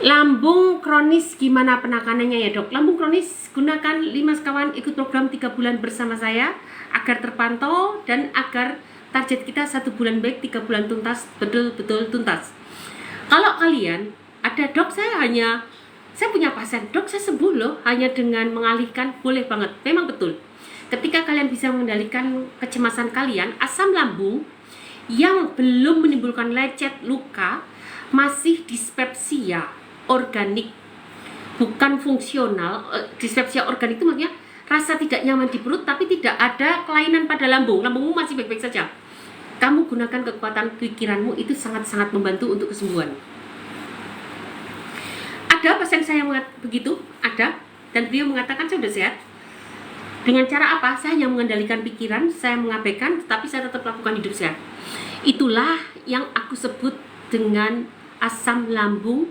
Lambung kronis gimana penakanannya ya dok? Lambung kronis gunakan 5 sekawan, ikut program 3 bulan bersama saya agar terpantau dan agar target kita 1 bulan baik, 3 bulan tuntas, betul-betul tuntas. Kalau kalian ada dok, saya punya pasien, dok saya sembuh loh hanya dengan mengalihkan, boleh banget, memang betul. Ketika kalian bisa mengendalikan kecemasan kalian, asam lambung yang belum menimbulkan lecet luka, masih dispepsia organik, bukan fungsional. Dispepsia organik itu maksudnya rasa tidak nyaman di perut tapi tidak ada kelainan pada lambung, lambungmu masih baik-baik saja. kamu gunakan kekuatan pikiranmu, itu sangat-sangat membantu untuk kesembuhan. Ada pasien saya begitu, ada, dan beliau mengatakan saya sudah sehat. Dengan cara apa? Saya hanya mengendalikan pikiran, saya mengabaikan, tapi saya tetap lakukan hidup sehat. Itulah yang aku sebut dengan asam lambung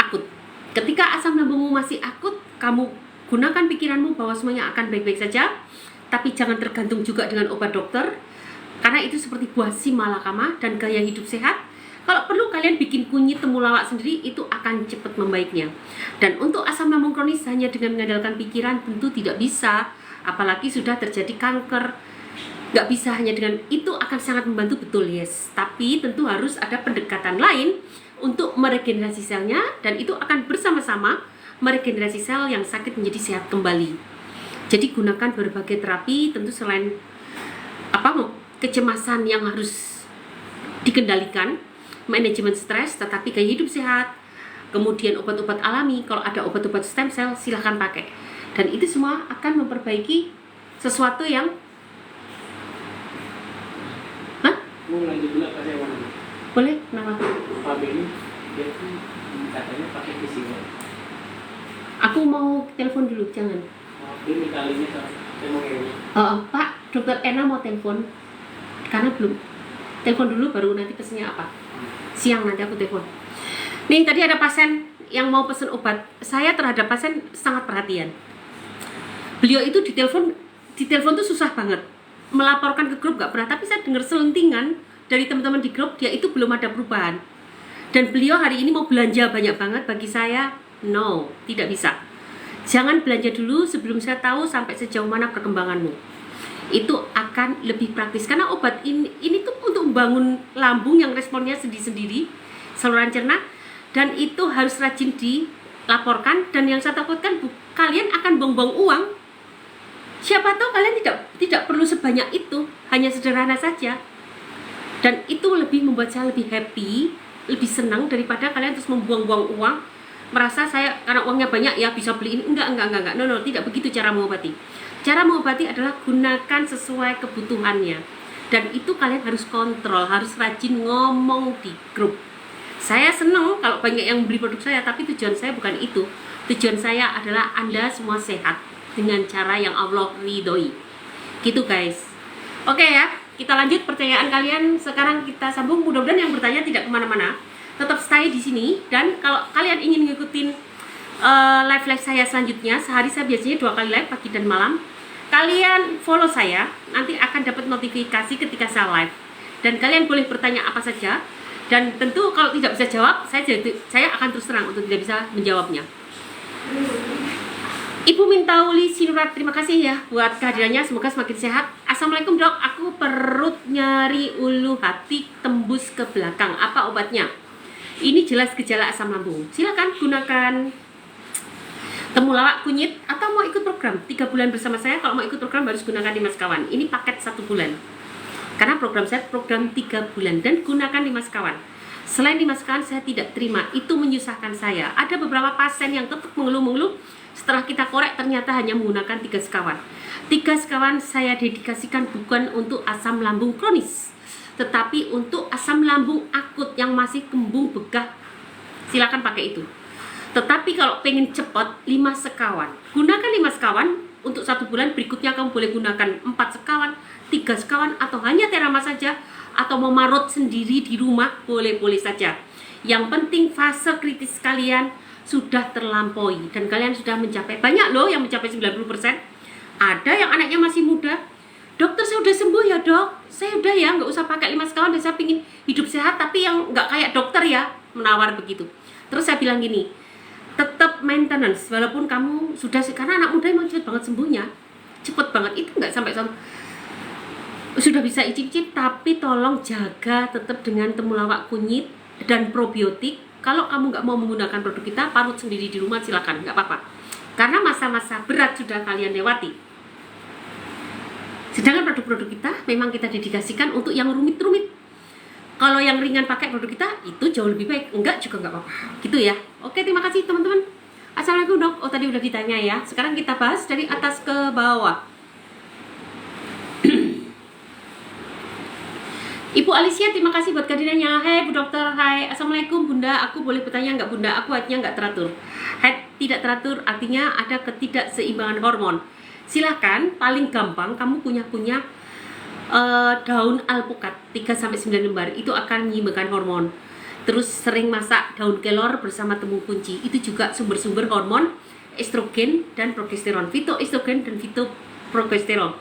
akut. Ketika asam lambungmu masih akut, kamu gunakan pikiranmu bahwa semuanya akan baik-baik saja, tapi jangan tergantung juga dengan obat dokter, karena itu seperti buah si malakama dan gaya hidup sehat. Kalau perlu kalian bikin kunyit temulawak sendiri, itu akan cepat membaiknya. Dan untuk asam lambung kronis hanya dengan mengandalkan pikiran tentu tidak bisa, apalagi sudah terjadi kanker. Nggak bisa hanya dengan itu, akan sangat membantu, betul, yes. Tapi tentu harus ada pendekatan lain untuk meregenerasi selnya, dan itu akan bersama-sama meregenerasi sel yang sakit menjadi sehat kembali. Jadi gunakan berbagai terapi, tentu selain kecemasan yang harus dikendalikan, manajemen stres, tetapi gaya hidup sehat, kemudian obat-obat alami. Kalau ada obat-obat stem cell, silahkan pakai. Dan itu semua akan memperbaiki sesuatu yang mau lanjut dulu apa saya mau? Boleh, kenapa? Pak Beni, dia tuh katanya pakai visinya. Aku mau telepon dulu, jangan. Dia minta linknya, saya mau ngirim. Pak, Dokter Ena mau telepon, karena belum. Telepon dulu, baru nanti pesennya apa. Siang nanti aku telepon. Nih, tadi ada pasien yang mau pesen obat. Saya terhadap pasien sangat perhatian. Beliau itu di telepon tuh susah banget. Melaporkan ke grup gak pernah, tapi saya dengar selentingan dari teman-teman di grup, dia itu belum ada perubahan. Dan beliau hari ini mau belanja banyak banget. Bagi saya, no, tidak bisa. Jangan belanja dulu sebelum saya tahu sampai sejauh mana perkembanganmu. Itu akan lebih praktis, karena obat ini tuh untuk membangun lambung yang responnya sendiri-sendiri, saluran cerna, dan itu harus rajin dilaporkan. Dan yang saya takutkan, kalian akan buang-buang uang. Siapa tahu kalian tidak perlu sebanyak itu, hanya sederhana saja. Dan itu lebih membuat saya lebih happy, lebih senang daripada kalian terus membuang-buang uang, merasa saya karena uangnya banyak ya bisa beli ini. Enggak. No, tidak begitu cara mengobati. Cara mengobati adalah gunakan sesuai kebutuhannya. Dan itu kalian harus kontrol, harus rajin ngomong di grup. Saya senang kalau banyak yang beli produk saya, tapi tujuan saya bukan itu. Tujuan saya adalah Anda semua sehat dengan cara yang Allah ridhoi. Gitu guys. Oke ya, kita lanjut pertanyaan kalian. Sekarang kita sambung. Mudah-mudahan yang bertanya tidak kemana-mana, tetap stay di sini. Dan kalau kalian ingin ngikutin live saya selanjutnya, sehari saya biasanya 2 kali live, pagi dan malam. Kalian follow saya, nanti akan dapat notifikasi ketika saya live. Dan kalian boleh bertanya apa saja. Dan tentu kalau tidak bisa jawab, saya akan terus terang untuk tidak bisa menjawabnya. Ibu Mintauli Sinurat, terima kasih ya buat kehadirannya, semoga semakin sehat. Assalamualaikum dok, aku perut nyari ulu hati tembus ke belakang, apa obatnya? Ini jelas gejala asam lambung. Silakan gunakan temulawak kunyit, atau mau ikut program 3 bulan bersama saya. Kalau mau ikut program harus gunakan Dimas Kawan. Ini paket 1 bulan, karena program saya program 3 bulan. Dan gunakan Dimas Kawan. Selain Dimas Kawan saya tidak terima, itu menyusahkan saya. Ada beberapa pasien yang tetap mengeluh-mengeluh. Setelah kita korek ternyata hanya menggunakan 3 sekawan. 3 sekawan saya dedikasikan bukan untuk asam lambung kronis, tetapi untuk asam lambung akut yang masih kembung begah. Silakan pakai itu. Tetapi kalau pengen cepat, 5 sekawan. Gunakan 5 sekawan untuk 1 bulan. Berikutnya kamu boleh gunakan 4 sekawan, 3 sekawan, atau hanya terama saja, atau memarut sendiri di rumah, boleh-boleh saja. Yang penting fase kritis kalian sudah terlampaui dan kalian sudah mencapai, banyak loh yang mencapai 90%. Ada yang anaknya masih muda, dokter saya udah sembuh ya dok, saya udah ya nggak usah pakai 5 sekawan dan saya pingin hidup sehat, tapi yang nggak kayak dokter ya, menawar begitu. Terus saya bilang gini, tetap maintenance walaupun kamu sudah, karena anak muda emang cepet banget sembuhnya, cepet banget, itu nggak sampai sudah bisa icip-icip, tapi tolong jaga tetap dengan temulawak kunyit dan probiotik. Kalau kamu nggak mau menggunakan produk kita, parut sendiri di rumah, silakan, nggak apa-apa. Karena masa-masa berat sudah kalian lewati. Sedangkan produk-produk kita memang kita dedikasikan untuk yang rumit-rumit. Kalau yang ringan pakai produk kita, itu jauh lebih baik. Enggak juga nggak apa-apa. Gitu ya. Oke, terima kasih teman-teman. Assalamualaikum dok. Oh tadi udah ditanya ya. Sekarang kita bahas dari atas ke bawah. Alicia, terima kasih buat kehadirannya. Hai Bu Dokter, hai. Assalamualaikum Bunda, aku boleh bertanya nggak Bunda? Aku haidnya nggak teratur. Haid tidak teratur artinya ada ketidakseimbangan hormon. Silakan, paling gampang kamu punya daun alpukat 3-9 lembar, itu akan menyeimbangkan hormon. Terus sering masak daun kelor bersama temu kunci, itu juga sumber-sumber hormon estrogen dan progesteron, fitoestrogen dan fitoprogesteron.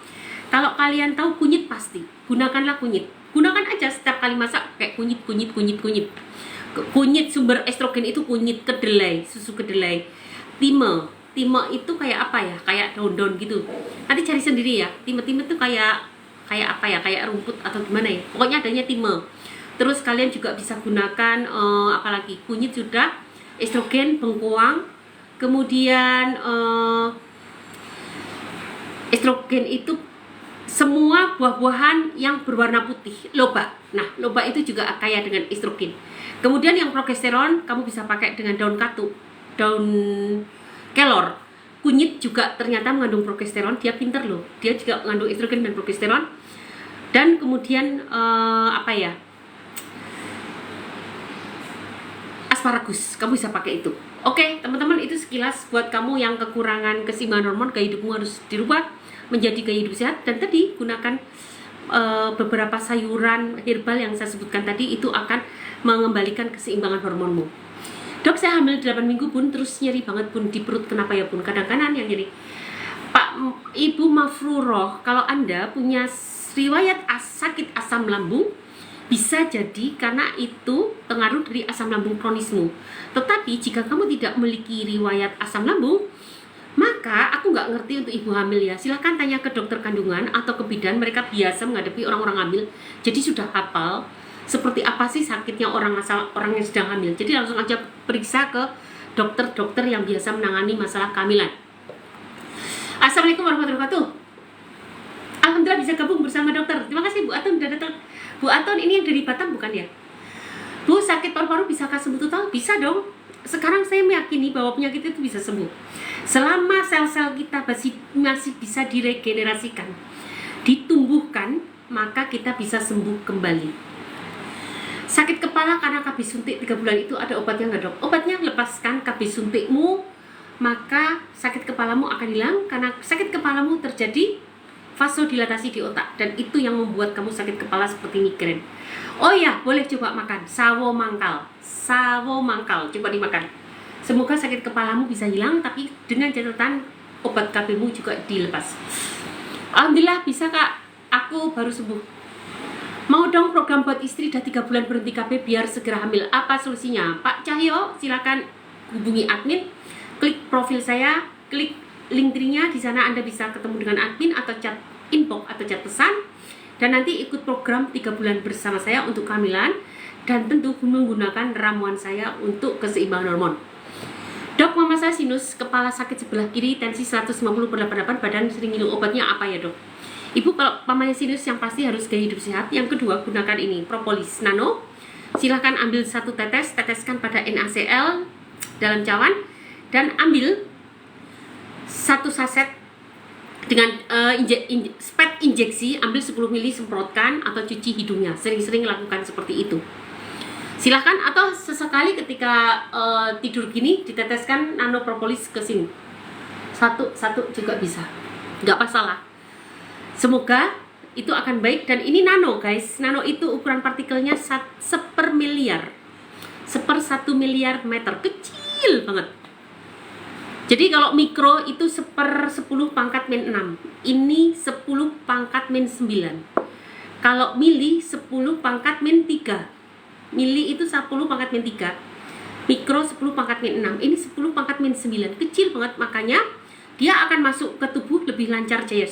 Kalau kalian tahu kunyit, pasti gunakanlah kunyit. Gunakan aja setiap kali masak kayak kunyit. Kunyit sumber estrogen itu kunyit, kedelai, susu kedelai, time itu kayak apa ya? Kayak daun-daun gitu. Nanti cari sendiri ya. Time itu kayak apa ya? Kayak rumput atau gimana ya? Pokoknya adanya time. Terus kalian juga bisa gunakan apalagi kunyit sudah, estrogen, bengkoang, kemudian estrogen itu semua buah-buahan yang berwarna putih, loba. Nah, loba itu juga kaya dengan estrogen. Kemudian yang progesteron kamu bisa pakai dengan daun katu, daun kelor. Kunyit juga ternyata mengandung progesteron, dia pinter loh. Dia juga mengandung estrogen dan progesteron. Dan kemudian asparagus, kamu bisa pakai itu. Oke, teman-teman, itu sekilas buat kamu yang kekurangan keseimbangan hormon, gaya hidupmu harus dirubah menjadi gaya hidup sehat. Dan tadi gunakan beberapa sayuran herbal yang saya sebutkan tadi, itu akan mengembalikan keseimbangan hormonmu. Dok, saya hamil 8 minggu Bun, terus nyeri banget Bun di perut, kenapa ya Bun? Kadang-kadang yang nyeri. Pak Ibu Mafruroh, kalau Anda punya riwayat sakit asam lambung, bisa jadi karena itu pengaruh dari asam lambung kronismu. Tetapi jika kamu tidak memiliki riwayat asam lambung, maka aku nggak ngerti untuk ibu hamil ya. Silahkan tanya ke dokter kandungan atau ke bidan, mereka biasa menghadapi orang-orang hamil, jadi sudah hafal seperti apa sih sakitnya orang yang sedang hamil. Jadi langsung aja periksa ke dokter-dokter yang biasa menangani masalah kehamilan. Assalamualaikum warahmatullahi wabarakatuh. Alhamdulillah bisa gabung bersama dokter. Terima kasih Bu Aton sudah datang. Bu Aton ini yang dari Batam bukan ya? Bu, sakit paru-paru bisakah sembuh total? Bisa dong. Sekarang saya meyakini bahwa penyakit itu bisa sembuh selama sel-sel kita masih bisa diregenerasikan, ditumbuhkan, maka kita bisa sembuh kembali. Sakit kepala karena KB suntik 3 bulan itu ada obatnya nggak Dok? Obatnya lepaskan KB suntikmu, maka sakit kepalamu akan hilang. Karena sakit kepalamu terjadi vasodilatasi di otak, dan itu yang membuat kamu sakit kepala seperti migrain. Oh ya, boleh coba makan sawo mangkal, coba dimakan. Semoga sakit kepalamu bisa hilang, tapi dengan catatan obat KB-mu juga dilepas. Alhamdulillah bisa Kak, aku baru sembuh. Mau dong program buat istri udah 3 bulan berhenti KB biar segera hamil. Apa solusinya? Pak Cahyo, silakan hubungi admin, klik profil saya, klik link tree-nya, di sana Anda bisa ketemu dengan admin atau chat inbox atau chat pesan, dan nanti ikut program 3 bulan bersama saya untuk kehamilan, dan tentu menggunakan ramuan saya untuk keseimbangan hormon. Dok, mama saya sinus, kepala sakit sebelah kiri, tensi 150/88, badan sering minum obatnya apa ya Dok? Ibu, kalau mamanya sinus yang pasti harus gaya hidup sehat. Yang kedua, gunakan ini, propolis nano. Silahkan ambil 1 tetes, teteskan pada NaCl dalam cawan, dan ambil 1 saset dengan spet injeksi, ambil 10 ml, semprotkan atau cuci hidungnya. Sering-sering lakukan seperti itu. Silahkan, atau sesekali ketika tidur gini diteteskan nano propolis ke sini. Satu juga bisa, nggak masalah. Semoga itu akan baik. Dan ini nano guys, nano itu ukuran partikelnya 1/1000.000, 1/1 miliar meter, kecil banget. Jadi kalau mikro itu 1/10⁻⁻⁶, ini 10⁻⁹. Kalau mili 10⁻⁻3. Mili itu 10⁻⁻3, mikro 10⁻⁻6, ini 10⁻⁻9, kecil banget. Makanya dia akan masuk ke tubuh lebih lancar jaya,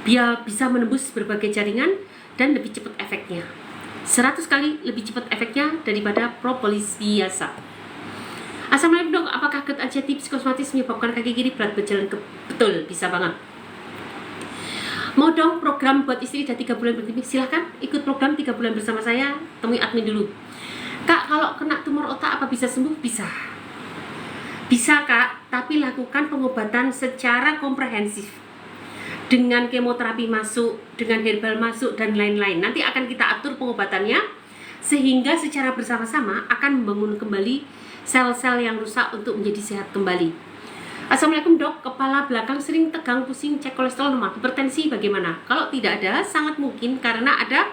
dia bisa menembus berbagai jaringan dan lebih cepat efeknya, 100 kali lebih cepat efeknya daripada propolis biasa. Assalamualaikum Dok, apakah GERD aja tips kosmetis menyebabkan kaki kiri berat berjalan betul? Bisa banget. Mau dong program buat istri udah 3 bulan berhenti? Silahkan ikut program 3 bulan bersama saya, temui admin dulu. Kak, kalau kena tumor otak apa bisa sembuh? Bisa Kak, tapi lakukan pengobatan secara komprehensif. dengan kemoterapi masuk, dengan herbal masuk, dan lain-lain. Nanti akan kita atur pengobatannya, sehingga secara bersama-sama akan membangun kembali sel-sel yang rusak untuk menjadi sehat kembali. Assalamualaikum dok, kepala belakang sering tegang, pusing, cek kolesterol normal, hipertensi bagaimana? Kalau tidak ada, sangat mungkin karena ada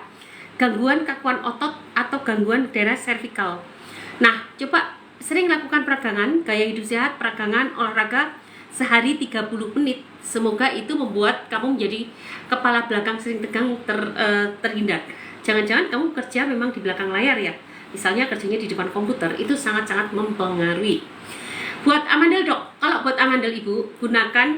gangguan kakuan otot atau gangguan daerah servikal. Nah, coba sering lakukan peragangan, gaya hidup sehat, peragangan, olahraga sehari 30 menit. Semoga itu membuat kamu menjadi kepala belakang sering tegang terhindar. Jangan-jangan kamu kerja memang di belakang layar ya. Misalnya kerjanya di depan komputer, itu sangat-sangat mempengaruhi. Buat amandel dok, kalau buat amandel ibu, gunakan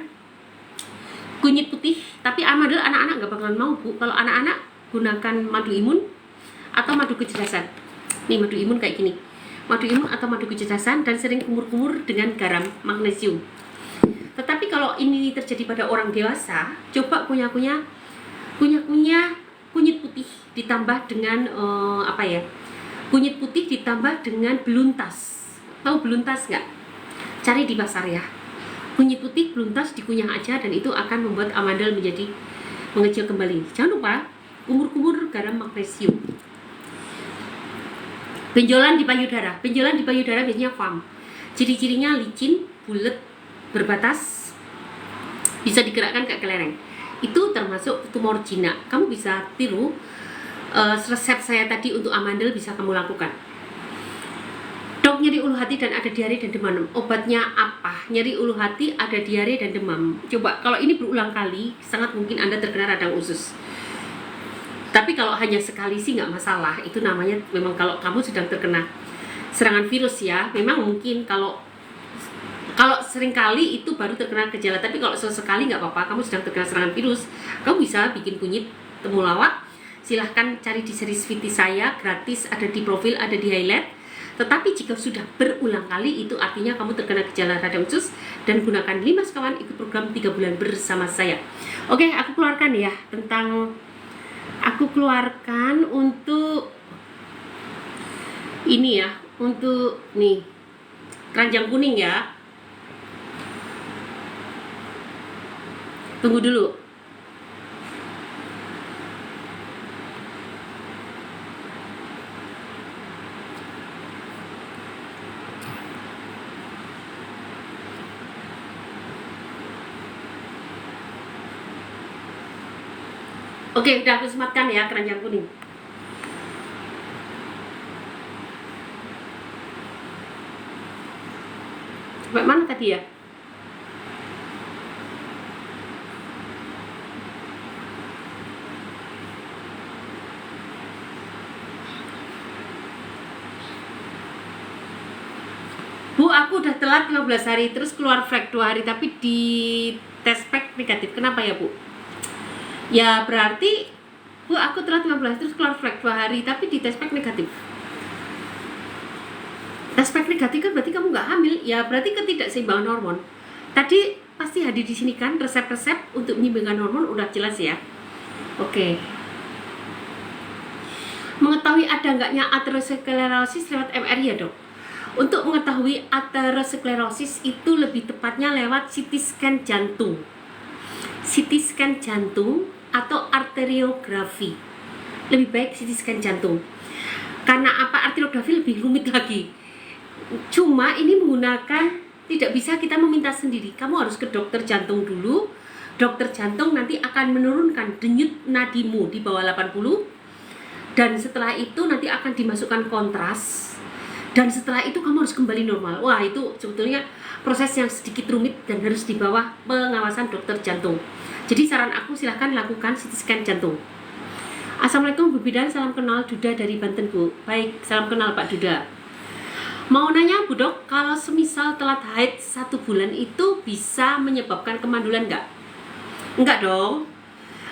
kunyit putih. Tapi amandel anak-anak nggak bakalan mau bu. Kalau anak-anak gunakan madu imun atau madu kecerdasan. Nih madu imun kayak gini, madu imun atau madu kecerdasan, dan sering kumur-kumur dengan garam magnesium. Tetapi kalau ini terjadi pada orang dewasa, coba kunyah-kunyah kunyit putih ditambah dengan kunyit putih ditambah dengan beluntas. Tahu beluntas nggak? Cari di pasar ya. Kunyit putih beluntas dikunyah aja, dan itu akan membuat amandel menjadi mengecil kembali. Jangan lupa kumur-kumur garam magnesium. Benjolan di payudara. Benjolan di payudara biasanya fam. Ciri-cirinya licin, bulat, berbatas, bisa digerakkan kayak kelereng. Itu termasuk tumor jinak. Kamu bisa tiru resep saya tadi untuk amandel, bisa kamu lakukan. Dok, nyeri ulu hati dan ada diare dan demam. Obatnya apa? Nyeri ulu hati, ada diare dan demam. Coba kalau ini berulang kali, sangat mungkin Anda terkena radang usus. Tapi kalau hanya sekali sih nggak masalah. Itu namanya memang kalau kamu sedang terkena serangan virus ya. Memang mungkin kalau sering kali itu baru terkena gejala. Tapi kalau sesekali nggak apa-apa, kamu sedang terkena serangan virus, kamu bisa bikin kunyit temulawak. Silahkan cari di series VT saya, gratis, ada di profil, ada di highlight. Tetapi jika sudah berulang kali, itu artinya kamu terkena gejala radang usus. Dan gunakan 5 sekawan, ikut program 3 bulan bersama saya. Oke, aku keluarkan ya untuk ini ya, untuk nih keranjang kuning ya. Tunggu dulu. Oke, udah aku sematkan ya keranjang kuning. Sampai mana tadi ya? Bu, aku udah telat 15 hari, terus keluar flek 2 hari, tapi di tes pack negatif. Kenapa ya bu? Ya berarti bu, aku telat 15 terus keluar flek 2 hari, tapi di tes pack negatif. Tes pack negatif kan berarti kamu nggak hamil. Ya berarti ketidakseimbangan hormon. Tadi pasti hadir di sini kan resep-resep untuk menyeimbangkan hormon, udah jelas ya. Oke. Mengetahui ada enggaknya aterosklerosis lewat MRI ya dok? Untuk mengetahui aterosklerosis itu lebih tepatnya lewat CT scan jantung. CT scan jantung atau arteriografi. Lebih baik CT scan jantung. Karena apa? Arteriografi lebih rumit lagi. Cuma ini menggunakan, tidak bisa kita meminta sendiri. Kamu harus ke dokter jantung dulu. Dokter jantung nanti akan menurunkan denyut nadimu di bawah 80. Dan setelah itu nanti akan dimasukkan kontras. Dan setelah itu kamu harus kembali normal. Wah, itu sebetulnya proses yang sedikit rumit dan harus di bawah pengawasan dokter jantung. Jadi saran aku, silahkan lakukan CT scan jantung. Assalamualaikum Bu Bidan, salam kenal, Duda dari Banten Bu. Baik, salam kenal Pak Duda. Mau nanya Bu Dok, kalau semisal telat haid 1 bulan itu bisa menyebabkan kemandulan enggak? Enggak dong.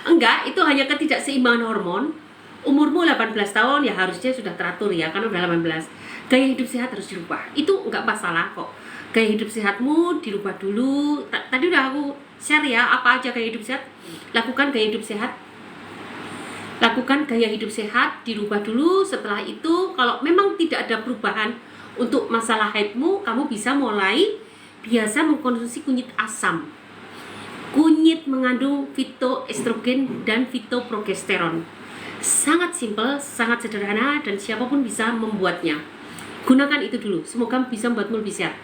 Enggak, itu hanya ketidakseimbangan hormon. Umurmu 18 tahun ya harusnya sudah teratur ya, karena udah 18. Gaya hidup sehat harus dirubah. Itu enggak masalah kok. Gaya hidup sehatmu dirubah dulu. Tadi udah aku share ya, apa aja gaya hidup sehat. Lakukan gaya hidup sehat. Lakukan gaya hidup sehat, dirubah dulu. Setelah itu kalau memang tidak ada perubahan untuk masalah haidmu, kamu bisa mulai biasa mengkonsumsi kunyit asam. Kunyit mengandung fitoestrogen dan fitoprogesteron. Sangat simpel, sangat sederhana, dan siapapun bisa membuatnya. Gunakan itu dulu, semoga bisa membuatmu lebih sehat.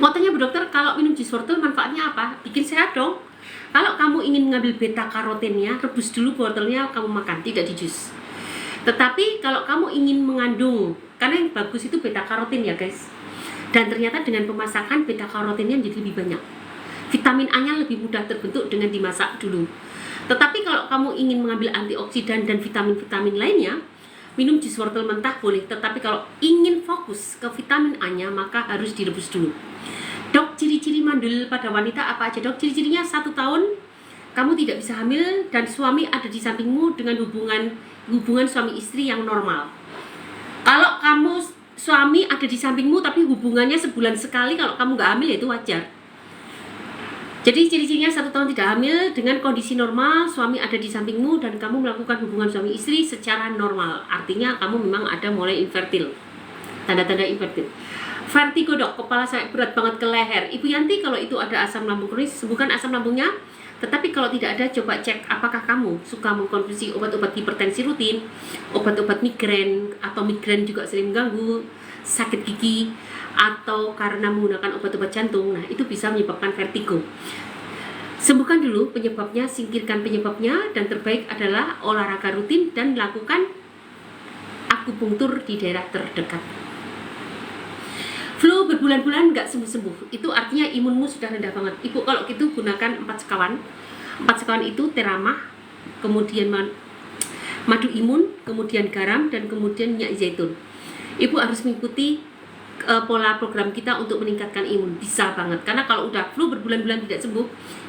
Mau tanya Bu Dokter, kalau minum jus wortel manfaatnya apa? Bikin sehat dong. Kalau kamu ingin mengambil beta karotennya, rebus dulu wortelnya, kamu makan, tidak di jus. Tetapi kalau kamu ingin mengandung, karena yang bagus itu beta karoten ya guys. Dan ternyata dengan pemasakan beta karotennya menjadi lebih banyak. Vitamin A-nya lebih mudah terbentuk dengan dimasak dulu. Tetapi kalau kamu ingin mengambil antioksidan dan vitamin-vitamin lainnya, minum jus wortel mentah boleh. Tetapi kalau ingin fokus ke vitamin A-nya, maka harus direbus dulu. Dok, ciri-ciri mandul pada wanita apa aja dok? Ciri-cirinya 1 tahun kamu tidak bisa hamil dan suami ada di sampingmu dengan hubungan suami istri yang normal. Kalau kamu suami ada di sampingmu tapi hubungannya sebulan sekali, kalau kamu nggak hamil ya itu wajar. Jadi ciri-cirinya 1 tahun tidak hamil dengan kondisi normal, suami ada di sampingmu dan kamu melakukan hubungan suami istri secara normal. Artinya kamu memang ada mulai infertil. Tanda-tanda infertil. Vertigo dok, kepala saya berat banget ke leher. Ibu Yanti, kalau itu ada asam lambung kronis, sembuhkan asam lambungnya. Tetapi kalau tidak ada, coba cek apakah kamu suka mengkonsumsi obat-obat hipertensi rutin, obat-obat migrain, atau migrain juga sering mengganggu, sakit gigi, atau karena menggunakan obat-obat jantung. Nah, itu bisa menyebabkan vertigo. Sembuhkan dulu penyebabnya, singkirkan penyebabnya, dan terbaik adalah olahraga rutin dan lakukan akupunktur di daerah terdekat. Flu berbulan-bulan nggak sembuh-sembuh, itu artinya imunmu sudah rendah banget. Ibu kalau gitu gunakan 4 sekawan. 4 sekawan itu teramah, kemudian madu imun, kemudian garam, dan kemudian minyak zaitun. Ibu harus mengikuti pola program kita untuk meningkatkan imun. Bisa banget, karena kalau udah flu berbulan-bulan tidak sembuh,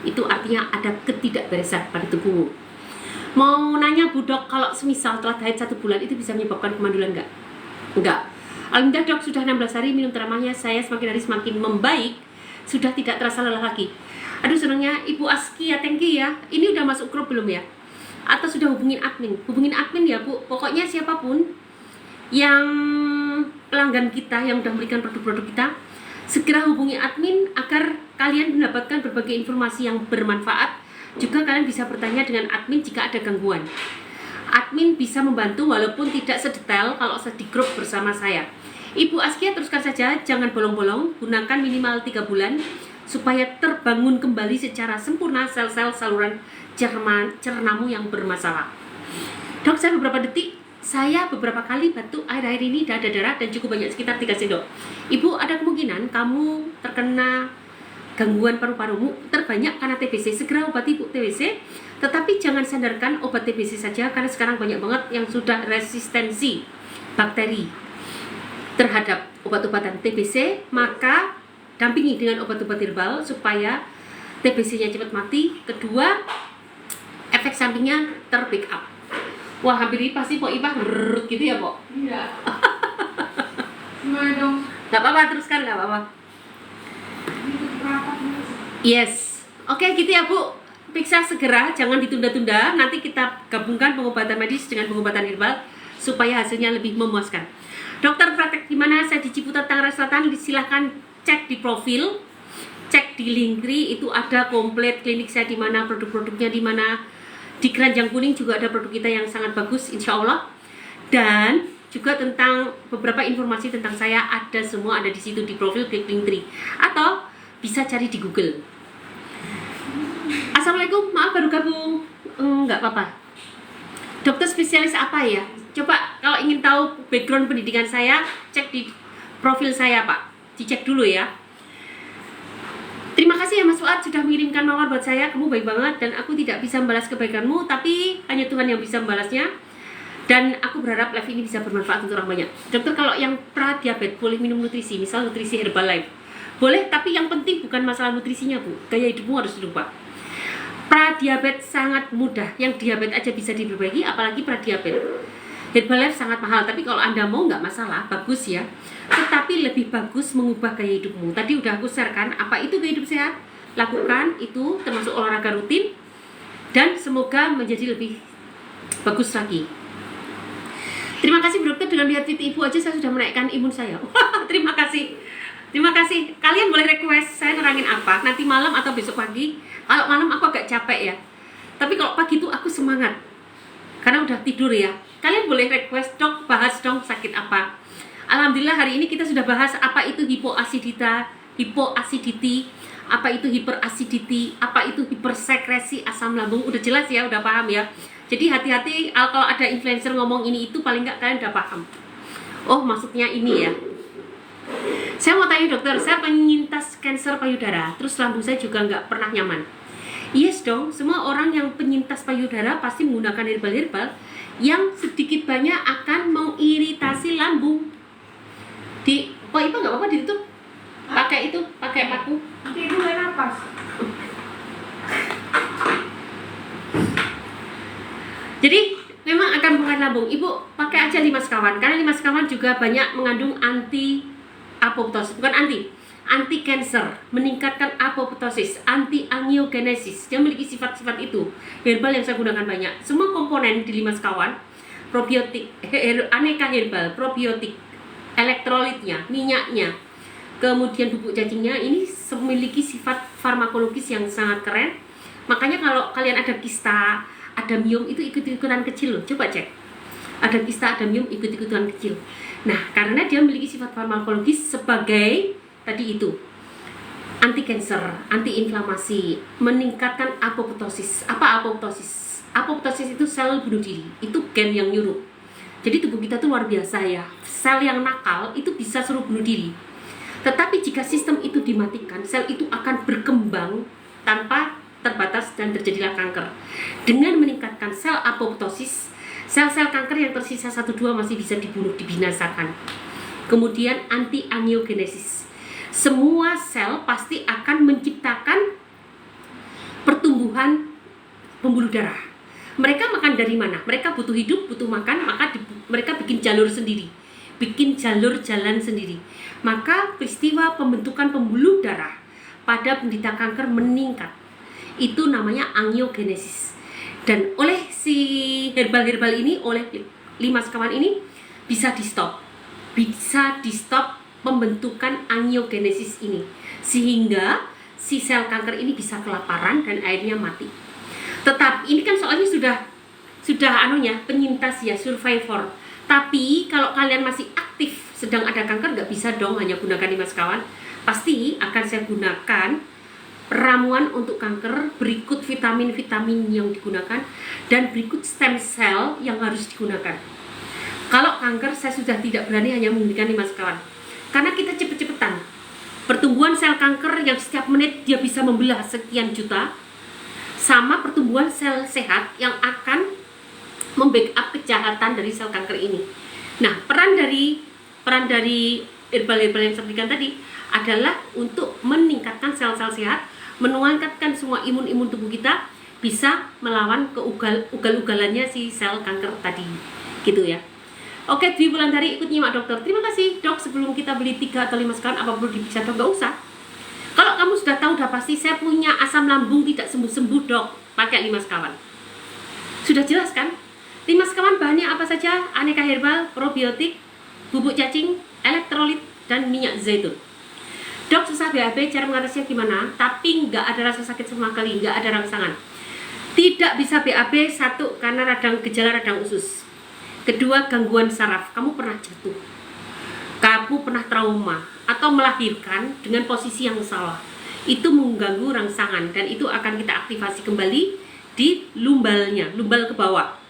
itu artinya ada ketidakberesan pada tubuhmu. Mau nanya Bu Dok, kalau semisal telah haid 1 bulan itu bisa menyebabkan kemandulan nggak? Enggak. Alhamdulillah dok, sudah 16 hari minum teramahnya, saya semakin hari semakin membaik, sudah tidak terasa lelah lagi. Aduh senangnya, Ibu Aski ya, thank you ya. Ini udah masuk grup belum ya? Atau sudah hubungin admin? Hubungin admin ya Bu, pokoknya siapapun yang pelanggan kita, yang udah memberikan produk-produk kita, segera hubungi admin agar kalian mendapatkan berbagai informasi yang bermanfaat. Juga kalian bisa bertanya dengan admin jika ada gangguan. Admin bisa membantu walaupun tidak sedetail kalau di grup bersama saya. Ibu Askia, teruskan saja, jangan bolong-bolong, gunakan minimal 3 bulan supaya terbangun kembali secara sempurna sel-sel saluran cernamu yang bermasalah. Dok, saya beberapa kali batuk akhir-akhir ini, dada darah dan cukup banyak, sekitar 3 sendok. Ibu, ada kemungkinan kamu terkena gangguan paru-parumu, terbanyak karena TBC. Segera obati Bu TBC, tetapi jangan sandarkan obat TBC saja, karena sekarang banyak banget yang sudah resistensi bakteri terhadap obat-obatan TBC. Maka dampingi dengan obat-obat herbal supaya TBC-nya cepat mati. Kedua, efek sampingnya ter-pick up. Wah, hampir ini pasti Pok Ipah gitu ya Pok? Iya. Gimana dong? Gak apa-apa, teruskan, gak apa-apa. Yes, oke gitu ya Bu. Periksa segera, jangan ditunda-tunda. Nanti kita gabungkan pengobatan medis dengan pengobatan herbal supaya hasilnya lebih memuaskan. Dokter praktek di mana? Saya di Ciputat, Tangerang Selatan. Silahkan cek di profil, cek di Linktree, itu ada komplit klinik saya di mana, produk-produknya di mana. Di Keranjang Kuning juga ada produk kita yang sangat bagus, insya Allah. Dan juga tentang beberapa informasi tentang saya ada semua ada di situ di profil Linktree, atau bisa cari di Google. Assalamualaikum, maaf baru gabung. Enggak apa-apa. Dokter spesialis apa ya? Coba kalau ingin tahu background pendidikan saya, cek di profil saya Pak. Dicek dulu ya. Terima kasih ya Mas Fuad sudah mengirimkan mawar buat saya. Kamu baik banget dan aku tidak bisa membalas kebaikanmu, tapi hanya Tuhan yang bisa membalasnya. Dan aku berharap live ini bisa bermanfaat untuk orang banyak. Dokter, kalau yang pra-diabetes boleh minum nutrisi, misal nutrisi Herbalife? Boleh, tapi yang penting bukan masalah nutrisinya Bu. Gaya hidupmu harus dirubah. Pra-diabetes sangat mudah. Yang diabetes aja bisa diperbaiki, apalagi pra-diabetes. Herbalife sangat mahal, tapi kalau Anda mau nggak masalah, bagus ya. Tetapi lebih bagus mengubah gaya hidupmu. Tadi udah aku sharekan apa itu gaya hidup sehat. Lakukan itu, termasuk olahraga rutin, dan semoga menjadi lebih bagus lagi. Terima kasih Bu Dokter, dengan lihat fit ibu aja saya sudah menaikkan imun saya. Terima kasih. Terima kasih. Kalian boleh request saya nerangin apa nanti malam atau besok pagi. Kalau malam aku agak capek ya. Tapi kalau pagi itu aku semangat. Karena udah tidur ya. Kalian boleh request, dok bahas dong sakit apa. Alhamdulillah hari ini kita sudah bahas apa itu hipoacidity, apa itu hyperacidity, apa itu hipersekresi asam lambung. Udah jelas ya, udah paham ya. Jadi hati-hati kalau ada influencer ngomong ini itu, paling nggak kalian udah paham. Oh maksudnya ini ya. Saya mau tanya dokter, saya penyintas kanker payudara, terus lambung saya juga nggak pernah nyaman. Yes dong, semua orang yang penyintas payudara pasti menggunakan herbal-herbal yang sedikit banyak akan mengiritasi lambung. Kok itu nggak apa-apa ditutup? Pakai paku. Nanti ibu nggak napas. Jadi memang akan mempengaruhi lambung. Ibu pakai aja 5 sekawan, karena 5 sekawan juga banyak mengandung anti cancer, meningkatkan apoptosis, anti angiogenesis. Dia memiliki sifat-sifat itu. Herbal yang saya gunakan banyak. Semua komponen di 5 sekawan, probiotik, aneka herbal, probiotik, elektrolitnya, minyaknya, kemudian bubuk cacingnya, ini memiliki sifat farmakologis yang sangat keren. Makanya kalau kalian ada kista, ada miom, itu ikut-ikutan kecil loh. Coba cek. Ada kista, ada miom, ikut-ikutan kecil. Nah, karena dia memiliki sifat farmakologis sebagai tadi itu anti cancer, anti inflamasi, meningkatkan apoptosis. Apa apoptosis? Apoptosis itu sel bunuh diri, itu gen yang nyuruh. Jadi tubuh kita tuh luar biasa ya. Sel yang nakal itu bisa suruh bunuh diri. Tetapi jika sistem itu dimatikan, sel itu akan berkembang tanpa terbatas dan terjadilah kanker. Dengan meningkatkan sel apoptosis, sel-sel kanker yang tersisa 1-2 masih bisa dibunuh, dibinasakan. Kemudian anti angiogenesis. Semua sel pasti akan menciptakan pertumbuhan pembuluh darah. Mereka makan dari mana? Mereka butuh hidup, butuh makan, maka mereka bikin jalur sendiri, bikin jalur jalan sendiri. Maka peristiwa pembentukan pembuluh darah pada penderita kanker meningkat. Itu namanya angiogenesis. Dan oleh si herbal-herbal ini, oleh 5 sekawan ini bisa di stop pembentukan angiogenesis ini, sehingga si sel kanker ini bisa kelaparan dan akhirnya mati. Tetapi ini kan soalnya sudah penyintas ya, survivor. Tapi kalau kalian masih aktif sedang ada kanker, nggak bisa dong hanya gunakan 5 sekawan. Pasti akan saya gunakan ramuan untuk kanker, berikut vitamin-vitamin yang digunakan, dan berikut stem cell yang harus digunakan. Kalau kanker saya sudah tidak berani hanya menggunakan 5 sekawan, karena kita cepet-cepetan. Pertumbuhan sel kanker yang setiap menit dia bisa membelah sekian juta, sama pertumbuhan sel sehat yang akan membackup kejahatan dari sel kanker ini. Nah, peran dari herbal-herbal yang saya berikan tadi adalah untuk meningkatkan sel-sel sehat, meningkatkan semua imun tubuh kita bisa melawan ugal-ugalannya si sel kanker tadi, gitu ya. Oke, Dwi Wulandari ikut nyimak dokter. Terima kasih dok. Sebelum kita beli 3 atau 5 sekawan, apa perlu diperiksa dok? Gak usah. Kalau kamu sudah tahu, udah pasti saya punya asam lambung tidak sembuh-sembuh dok, pakai 5 sekawan. Sudah jelas kan? 5 sekawan bahannya apa saja? Aneka herbal, probiotik, bubuk cacing, elektrolit, dan minyak zaitun. Dok, susah BAB, cara mengatasinya gimana? Tapi nggak ada rasa sakit sama sekali, nggak ada rangsangan. Tidak bisa BAB, 1, karena gejala radang usus. Kedua, gangguan saraf. Kamu pernah jatuh, kamu pernah trauma, atau melahirkan dengan posisi yang salah. Itu mengganggu rangsangan, dan itu akan kita aktivasi kembali di lumbalnya, lumbal ke bawah.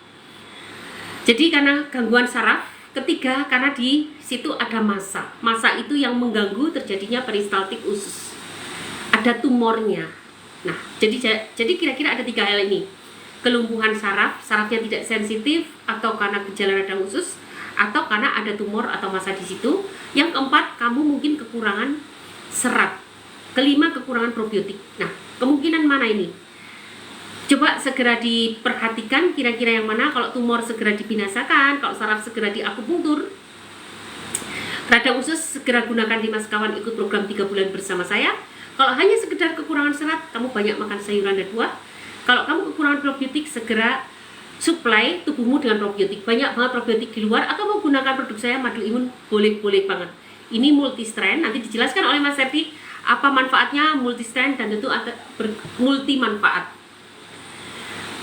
Jadi karena gangguan saraf. Ketiga, karena di situ ada massa. Massa itu yang mengganggu terjadinya peristaltik usus. Ada tumornya. Nah, jadi kira-kira ada 3 hal ini. Kelumpuhan sarafnya tidak sensitif, atau karena gejala radang usus, atau karena ada tumor atau massa di situ. Yang keempat, kamu mungkin kekurangan serat. Kelima, kekurangan probiotik. Nah, kemungkinan mana ini? Coba segera diperhatikan kira-kira yang mana. Kalau tumor segera dibinasakan, kalau saraf segera diakupunktur. Radang usus segera gunakan 5 sekawan, ikut program 3 bulan bersama saya. Kalau hanya sekedar kekurangan serat, kamu banyak makan sayuran dan buah. Kalau kamu kekurangan probiotik, segera supply tubuhmu dengan probiotik. Banyak banget probiotik di luar, atau mau gunakan produk saya, madu imun, boleh banget. Ini multi strand, nanti dijelaskan oleh Mas Septi apa manfaatnya multi strand dan tentu ada multi manfaat.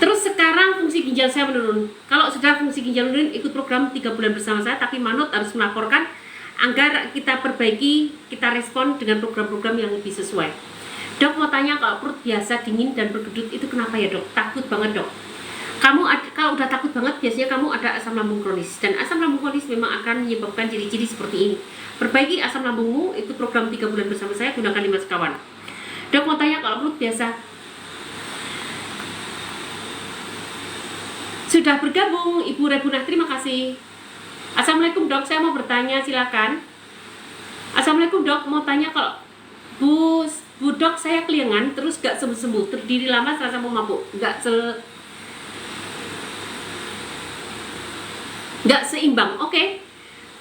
Terus sekarang fungsi ginjal saya menurun. Kalau sudah fungsi ginjal menurun, ikut program 3 bulan bersama saya, tapi manut harus melaporkan agar kita perbaiki, kita respon dengan program-program yang lebih sesuai. Dok mau tanya, kalau perut biasa dingin dan berkedut itu kenapa ya dok? Takut banget dok. Kalau udah takut banget biasanya kamu ada asam lambung kronis, dan asam lambung kronis memang akan menyebabkan ciri-ciri seperti ini. Perbaiki asam lambungmu, itu program 3 bulan bersama saya, gunakan 5 sekawan. Dok mau tanya, kalau perut biasa. Sudah bergabung Ibu Rebunah, terima kasih. Assalamualaikum dok, saya mau bertanya, silakan. Assalamualaikum dok, mau tanya, kalau Bu dok, saya keliengan terus gak sembuh-sembuh, terdiri lama serasa mau mabuk, gak seimbang. Oke.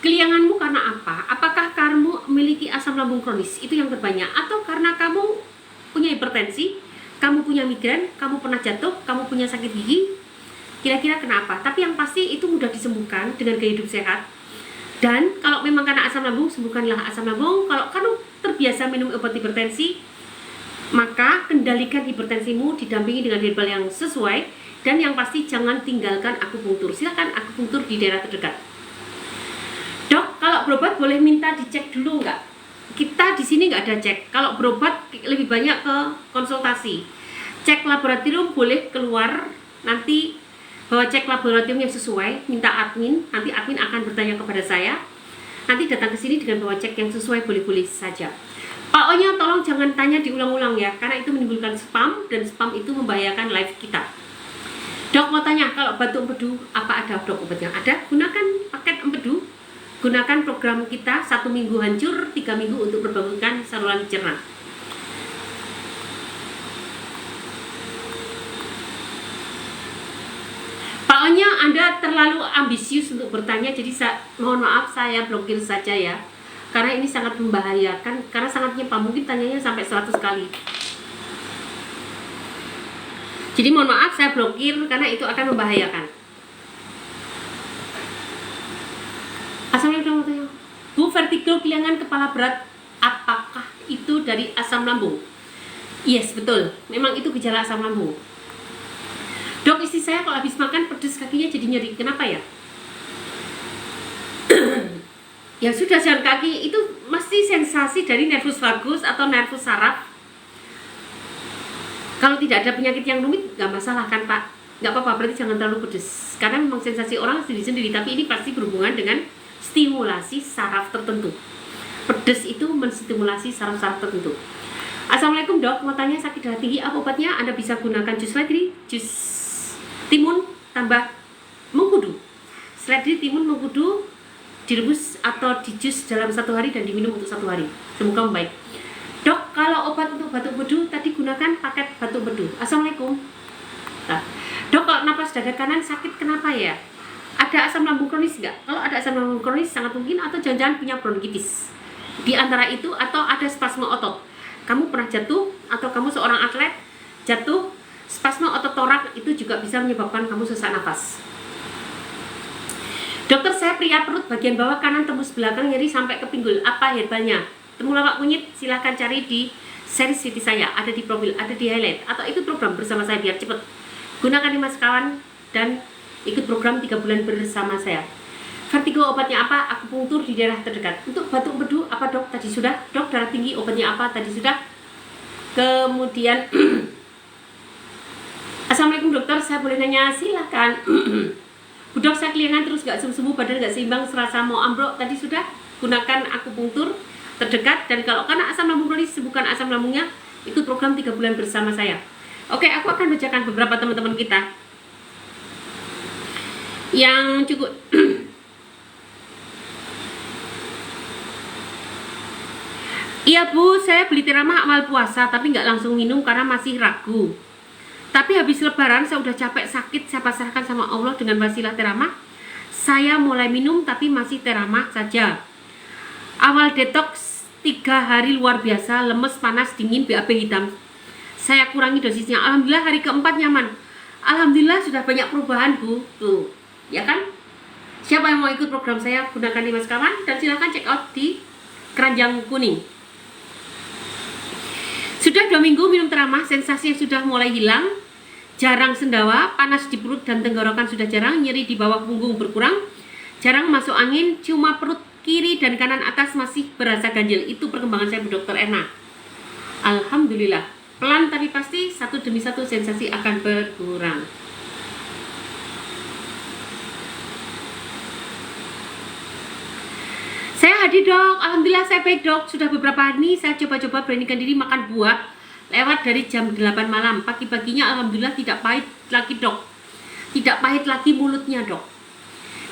Kelianganmu karena apa? Apakah kamu memiliki asam lambung kronis? Itu yang terbanyak. Atau karena kamu punya hipertensi, kamu punya migrain, kamu pernah jatuh, kamu punya sakit gigi? Kira-kira kenapa? Tapi yang pasti itu mudah disembuhkan dengan gaya hidup sehat. Dan kalau memang karena asam lambung, sembuhkanlah asam lambung. Kalau kamu terbiasa minum obat hipertensi, maka kendalikan hipertensimu didampingi dengan herbal yang sesuai. Dan yang pasti jangan tinggalkan akupunktur. Silakan akupunktur di daerah terdekat. Dok, kalau berobat boleh minta dicek dulu nggak? Kita di sini nggak ada cek. Kalau berobat lebih banyak ke konsultasi. Cek laboratorium boleh keluar, nanti bawa cek laboratorium yang sesuai, minta admin, nanti admin akan bertanya kepada saya. Nanti datang ke sini dengan bawa cek yang sesuai, boleh-boleh saja. Pak Onya, tolong jangan tanya diulang-ulang ya, karena itu menimbulkan spam, dan spam itu membahayakan live kita. Dok mau tanya, kalau batuk empedu, apa ada dok obatnya? Ada, gunakan paket empedu. Gunakan program kita 1 minggu hancur, 3 minggu untuk membangunkan saluran cerna. Pak Onya, Anda terlalu ambisius untuk bertanya, jadi mohon maaf saya blokir saja ya. Karena ini sangat membahayakan, karena sangat nyepa, mungkin tanyanya sampai 100 kali. Jadi mohon maaf saya blokir karena itu akan membahayakan. Assalamualaikum warahmatullahi wabarakatuh. Bu, vertigo, keliangan, kepala berat, apakah itu dari asam lambung? Yes, betul. Memang itu gejala asam lambung. Dok, istri saya kalau habis makan pedes kakinya jadi nyeri. Kenapa ya? Ya sudah, jalan kaki itu mesti sensasi dari nervus vagus atau nervus saraf. Kalau tidak ada penyakit yang rumit, nggak masalah kan Pak? Nggak apa-apa, berarti jangan terlalu pedes. Karena memang sensasi orang sendiri-sendiri, tapi ini pasti berhubungan dengan stimulasi saraf tertentu. Pedes itu menstimulasi saraf-saraf tertentu. Assalamualaikum dok, mau tanya sakit darah tinggi, apa obatnya? Anda bisa gunakan jus seledri, jus timun, tambah mengkudu. Seledri, timun, mengkudu, direbus atau di jus dalam 1 hari dan diminum untuk 1 hari. Semoga membaik. Dok, kalau obat untuk batuk empedu tadi gunakan paket batuk empedu. Assalamualaikum. Nah, dok, kalau napas dada kanan sakit kenapa ya? Ada asam lambung kronis nggak? Kalau ada asam lambung kronis sangat mungkin, atau jangan-jangan punya bronkitis. Di antara itu, atau ada spasme otot. Kamu pernah jatuh, atau kamu seorang atlet jatuh, spasme otot torak itu juga bisa menyebabkan kamu sesak nafas. Dokter, saya pria, perut bagian bawah kanan tembus belakang nyeri sampai ke pinggul. Apa herbalnya? Temulawak kunyit, silahkan cari di series video saya, ada di profil, ada di highlight, atau ikut program bersama saya biar cepet. Gunakan 5 sekawan dan ikut program 3 bulan bersama saya. Vertigo obatnya apa? Akupunktur di daerah terdekat. Untuk batuk empedu apa dok? Tadi sudah. Dok, darah tinggi obatnya apa? Tadi sudah. Kemudian Assalamualaikum dokter, saya boleh nanya? Silahkan. Bu dok, saya keliangan terus gak sembuh, badan gak seimbang, serasa mau ambruk. Tadi sudah. Gunakan akupunktur terdekat, dan kalau karena asam lambung kronis, sembuhkan asam lambungnya, ikut program 3 bulan bersama saya. Oke, aku akan bacakan beberapa teman-teman kita yang cukup Iya Bu, saya beli Terama awal puasa tapi nggak langsung minum karena masih ragu. Tapi habis lebaran saya udah capek sakit, saya pasrahkan sama Allah dengan wasilah Terama. Saya mulai minum tapi masih Terama saja. Awal detox 3 hari luar biasa, lemes, panas, dingin, BAB hitam. Saya kurangi dosisnya. Alhamdulillah hari keempat nyaman. Alhamdulillah sudah banyak perubahan Bu. Tuh, ya kan? Siapa yang mau ikut program saya, gunakan 5 sekawan dan silahkan check out di keranjang kuning. Sudah 2 minggu minum Teramah, sensasi yang sudah mulai hilang, jarang sendawa, panas di perut dan tenggorokan sudah jarang, nyeri di bawah punggung berkurang, jarang masuk angin, cuma perut kiri dan kanan atas masih berasa ganjil. Itu perkembangan saya Bu Dokter Erna. Alhamdulillah, pelan tapi pasti, satu demi satu sensasi akan berkurang. Saya hadir dok, alhamdulillah saya baik dok. Sudah beberapa hari ini saya coba-coba beranikan diri makan buah lewat dari jam 8 malam. Pagi-paginya alhamdulillah tidak pahit lagi dok. Tidak pahit lagi mulutnya dok.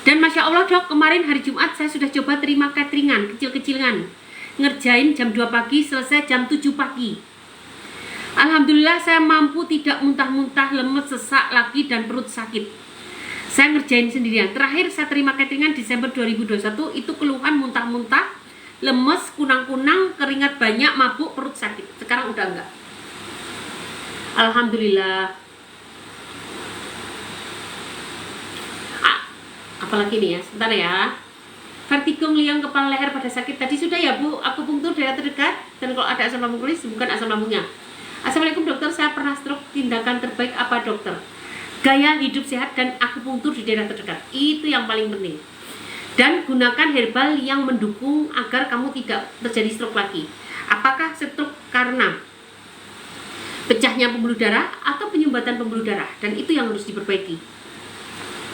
Dan Masya Allah dok, kemarin hari Jumat saya sudah coba terima cateringan kecil-kecilan. Ngerjain jam 2 pagi, selesai jam 7 pagi. Alhamdulillah saya mampu tidak muntah-muntah, lemes, sesak lagi dan perut sakit. Saya ngerjain sendirian. Terakhir saya terima cateringan Desember 2021, itu keluhan muntah-muntah, lemes, kunang-kunang, keringat banyak, mabuk, perut sakit. Sekarang udah enggak. Alhamdulillah. Apalagi nih ya, sebentar ya. Vertigo, ngeliang, kepala, leher pada sakit. Tadi sudah ya Bu, akupunktur daerah terdekat. Dan kalau ada asam lambung kronis, bukan asam lambungnya. Assalamualaikum dokter, saya pernah stroke. Tindakan terbaik apa dokter? Gaya hidup sehat dan akupunktur di daerah terdekat. Itu yang paling penting. Dan gunakan herbal yang mendukung agar kamu tidak terjadi stroke lagi. Apakah stroke karena pecahnya pembuluh darah atau penyumbatan pembuluh darah? Dan itu yang harus diperbaiki.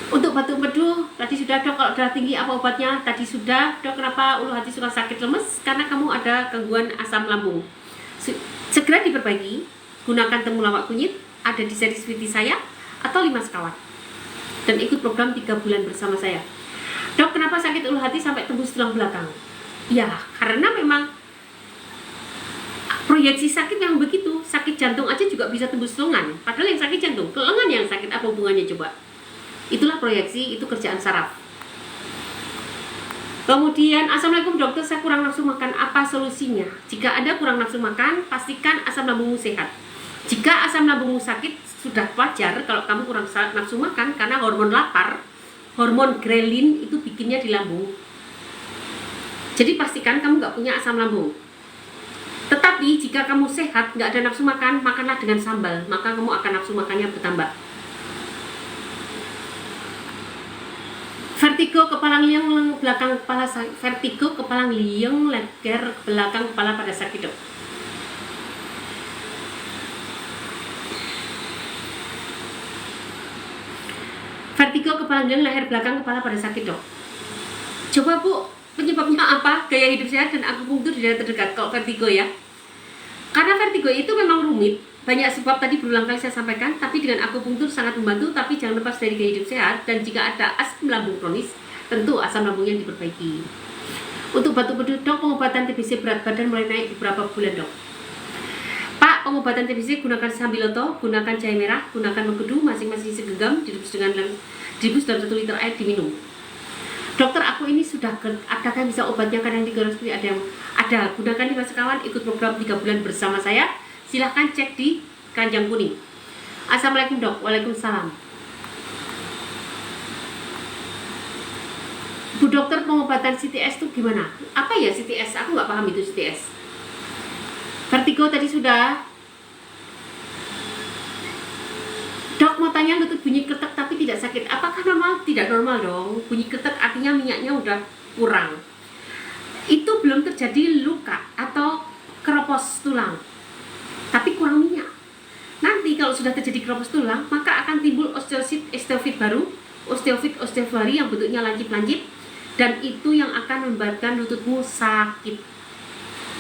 Untuk batuk empedu, tadi sudah dok, kalau darah tinggi apa obatnya? Tadi sudah dok, kenapa ulu hati suka sakit lemes? Karena kamu ada gangguan asam lambung. Segera diperbaiki, gunakan temulawak kunyit, ada di seri Sweety saya, atau 5 sekawan. Dan ikut program 3 bulan bersama saya. Dok, kenapa sakit ulu hati sampai tembus tulang belakang? Ya, karena memang proyeksi sakit yang begitu. Sakit jantung aja juga bisa tembus lengan. Padahal yang sakit jantung, ke lengan yang sakit, apa hubungannya coba? Itulah proyeksi, itu kerjaan saraf. Kemudian, assalamualaikum dokter, saya kurang nafsu makan, apa solusinya? Jika ada kurang nafsu makan, pastikan asam lambungmu sehat. Jika asam lambungmu sakit, sudah wajar kalau kamu kurang nafsu makan, karena hormon lapar, hormon grelin itu bikinnya di lambung. Jadi pastikan kamu nggak punya asam lambung. Tetapi jika kamu sehat, nggak ada nafsu makan, makanlah dengan sambal, maka kamu akan nafsu makannya bertambah. Vertigo, kepala liang, belakang kepala sakit. Vertigo, kepala liang, leher, belakang kepala pada sakit dok. Vertigo, kepala liang, leher, belakang kepala pada sakit dok. Coba Bu, penyebabnya apa? Gaya hidup sehat dan akupunktur di daerah terdekat. Kalau vertigo ya, karena vertigo itu memang rumit, banyak sebab tadi berulang kali saya sampaikan, tapi dengan akupunktur sangat membantu. Tapi jangan lepas dari gaya hidup sehat, dan jika ada asam lambung kronis, tentu asam lambungnya diperbaiki. Untuk batuk empedu dok, pengobatan TBC berat badan mulai naik beberapa bulan dok. Pak, pengobatan TBC gunakan sambiloto, gunakan jahe merah, gunakan mengkudu, masing-masing segenggam, direbus dalam 1 liter air, diminum. Dokter, aku ini sudah adakah bisa obatnya? Kadang digoreng ada. Gunakan 5 sekawan, ikut program 3 bulan bersama saya. Silahkan cek di keranjang kuning. Assalamualaikum dok. Waalaikumsalam. Bu dokter, pengobatan CTS itu gimana? Apa ya CTS? Aku nggak paham itu CTS. Vertigo tadi sudah. Dok, mau tanya, lutut bunyi kretek tapi tidak sakit. Apakah normal? Tidak normal dong. Bunyi kretek artinya minyaknya udah kurang. Itu belum terjadi luka atau keropos tulang, tapi kurang minyak. Nanti kalau sudah terjadi keropos tulang, maka akan timbul osteofit baru, osteofit baru yang bentuknya lancip-lancip, dan itu yang akan membuatkan lututmu sakit.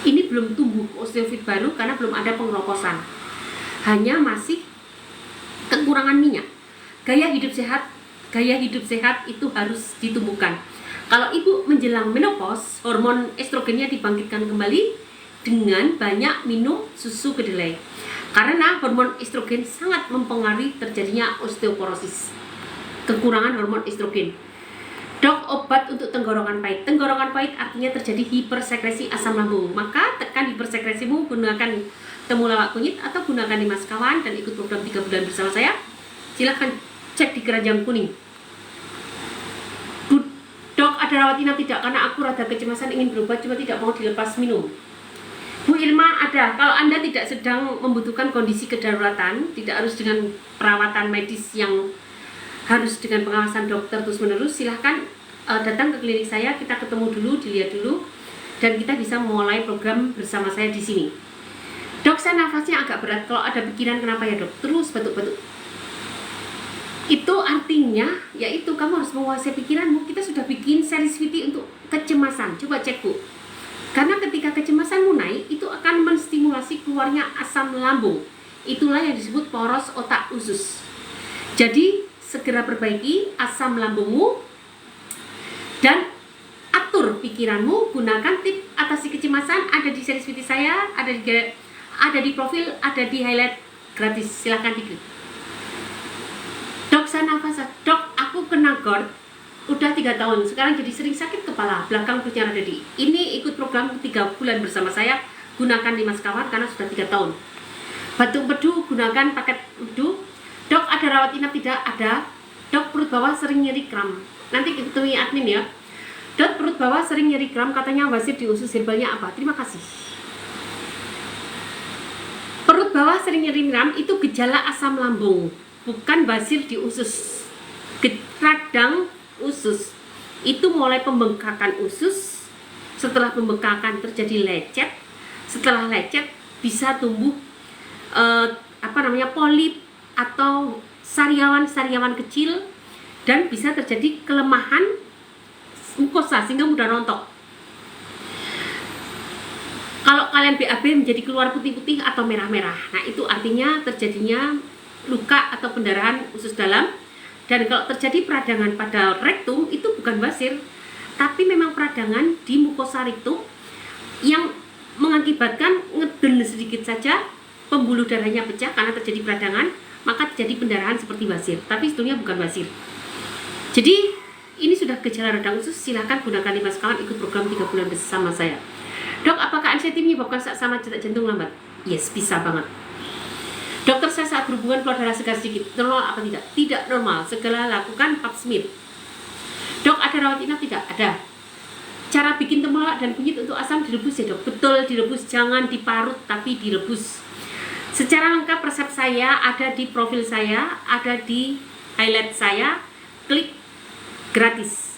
Ini belum tumbuh osteofit baru karena belum ada pengeroposan, hanya masih kekurangan minyak. Gaya hidup sehat itu harus ditumbuhkan. Kalau ibu menjelang menopause, hormon estrogennya dibangkitkan kembali dengan banyak minum susu kedelai. Karena hormon estrogen sangat mempengaruhi terjadinya osteoporosis, kekurangan hormon estrogen. Dok, obat untuk tenggorokan pahit. Tenggorokan pahit artinya terjadi hipersekresi asam lambung. Maka tekan hipersekresimu, gunakan temulawak kunyit atau gunakan 5 sekawan dan ikut program 3 bulan bersama saya. Silahkan cek di keranjang kuning. Dok, ada rawat inap tidak? Karena aku rada kecemasan ingin berobat cuma tidak mau dilepas minum. Bu Irma, ada. Kalau Anda tidak sedang membutuhkan kondisi kedaruratan, tidak harus dengan perawatan medis yang harus dengan pengawasan dokter terus menerus, silahkan datang ke klinik saya, kita ketemu dulu, dilihat dulu, dan kita bisa mulai program bersama saya di sini. Dok, saya nafasnya agak berat. Kalau ada pikiran kenapa ya dok? Terus batuk-batuk. Itu artinya, yaitu kamu harus menguasai pikiranmu. Kita sudah bikin series VT untuk kecemasan. Coba cek Bu. Karena ketika kecemasanmu naik, itu akan menstimulasi keluarnya asam lambung. Itulah yang disebut poros otak usus. Jadi, segera perbaiki asam lambungmu dan atur pikiranmu. Gunakan tip atasi kecemasan, ada di series VT saya, ada di profil, ada di highlight gratis. Silahkan diklik. Dok, saya nafas. Dok, aku kena GERD udah 3 tahun. Sekarang jadi sering sakit kepala, belakang perutnya ada di. Ini ikut program 3 bulan bersama saya. Gunakan 5 sekawan karena sudah 3 tahun. Batuk empedu, gunakan paket empedu. Dok, ada rawat inap tidak? Ada. Dok, perut bawah sering nyeri kram. Nanti ketemu admin ya. Dok, perut bawah sering nyeri kram, katanya wasir di usus, herbalnya apa? Terima kasih. Perut bawah sering nyeri kram itu gejala asam lambung, bukan basir di usus. Radang usus itu mulai pembengkakan usus. Setelah pembengkakan terjadi lecet. Setelah lecet bisa tumbuh polip atau sariawan-sariawan kecil, dan bisa terjadi kelemahan mukosa sehingga mudah rontok. Kalau kalian BAB menjadi keluar putih-putih atau merah-merah, nah itu artinya terjadinya luka atau pendarahan usus dalam. Dan kalau terjadi peradangan pada rektum, itu bukan basir, tapi memang peradangan di mukosa rektum yang mengakibatkan ngeden sedikit saja, pembuluh darahnya pecah karena terjadi peradangan, maka terjadi pendarahan seperti basir, tapi sebetulnya bukan basir. Jadi ini sudah gejala radang usus, silahkan gunakan 5 sekawan, ikut program 3 bulan bersama saya. Dok, apakah anxiety menyebabkan sak sama detak jantung lambat? Yes, bisa banget. Dokter, saya saat berhubungan keluar darah segar sedikit, normal apa tidak? Tidak normal, segala lakukan pap smear. Dok, ada rawat inap tidak? Ada. Cara bikin temulawak dan kunyit untuk asam direbus ya dok? Betul, direbus, jangan diparut tapi direbus. Secara lengkap resep saya ada di profil saya, ada di highlight saya, klik gratis.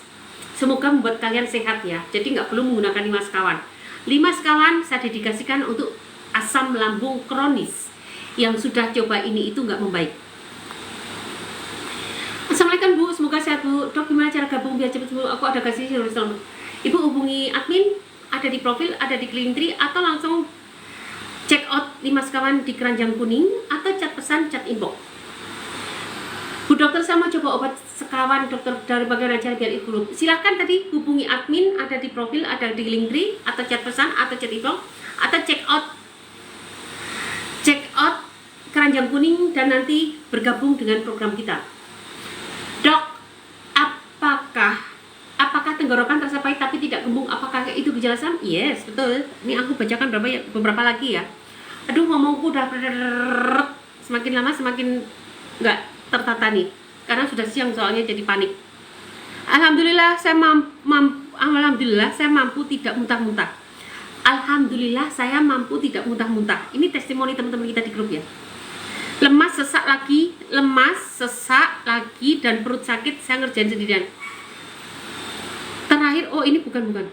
Semoga membuat kalian sehat ya, jadi nggak perlu menggunakan 5 sekawan. 5 sekawan saya dedikasikan untuk asam lambung kronis yang sudah coba ini itu nggak membaik. Assalamualaikum Bu, semoga sehat Bu. Dok, gimana cara gabung biar cepat sembuh? Aku ada kasih Ibu hubungi admin, ada di profil, ada di Clean Tree, atau langsung check out 5 sekawan di keranjang kuning, atau chat pesan, chat inbox. Bu dokter, saya mau coba obat sekawan dokter dari bagian ajar biar ibu. Silahkan tadi hubungi admin, ada di profil, ada di link tree, atau chat pesan, atau chat inbox, atau check out keranjang kuning dan nanti bergabung dengan program kita. Dok, apakah tenggorokan terasa pahit tapi tidak kembung? Apakah itu gejala asam? Yes, betul. Ini aku bacakan beberapa lagi ya. Aduh, ngomongku udah semakin lama semakin nggak tertata nih, karena sudah siang soalnya jadi panik. Alhamdulillah saya mampu tidak muntah-muntah. Alhamdulillah saya mampu tidak muntah-muntah. Ini testimoni teman-teman kita di grup ya. Lemas, sesak lagi, dan perut sakit saya ngerjain sendirian. Terakhir, oh ini bukan.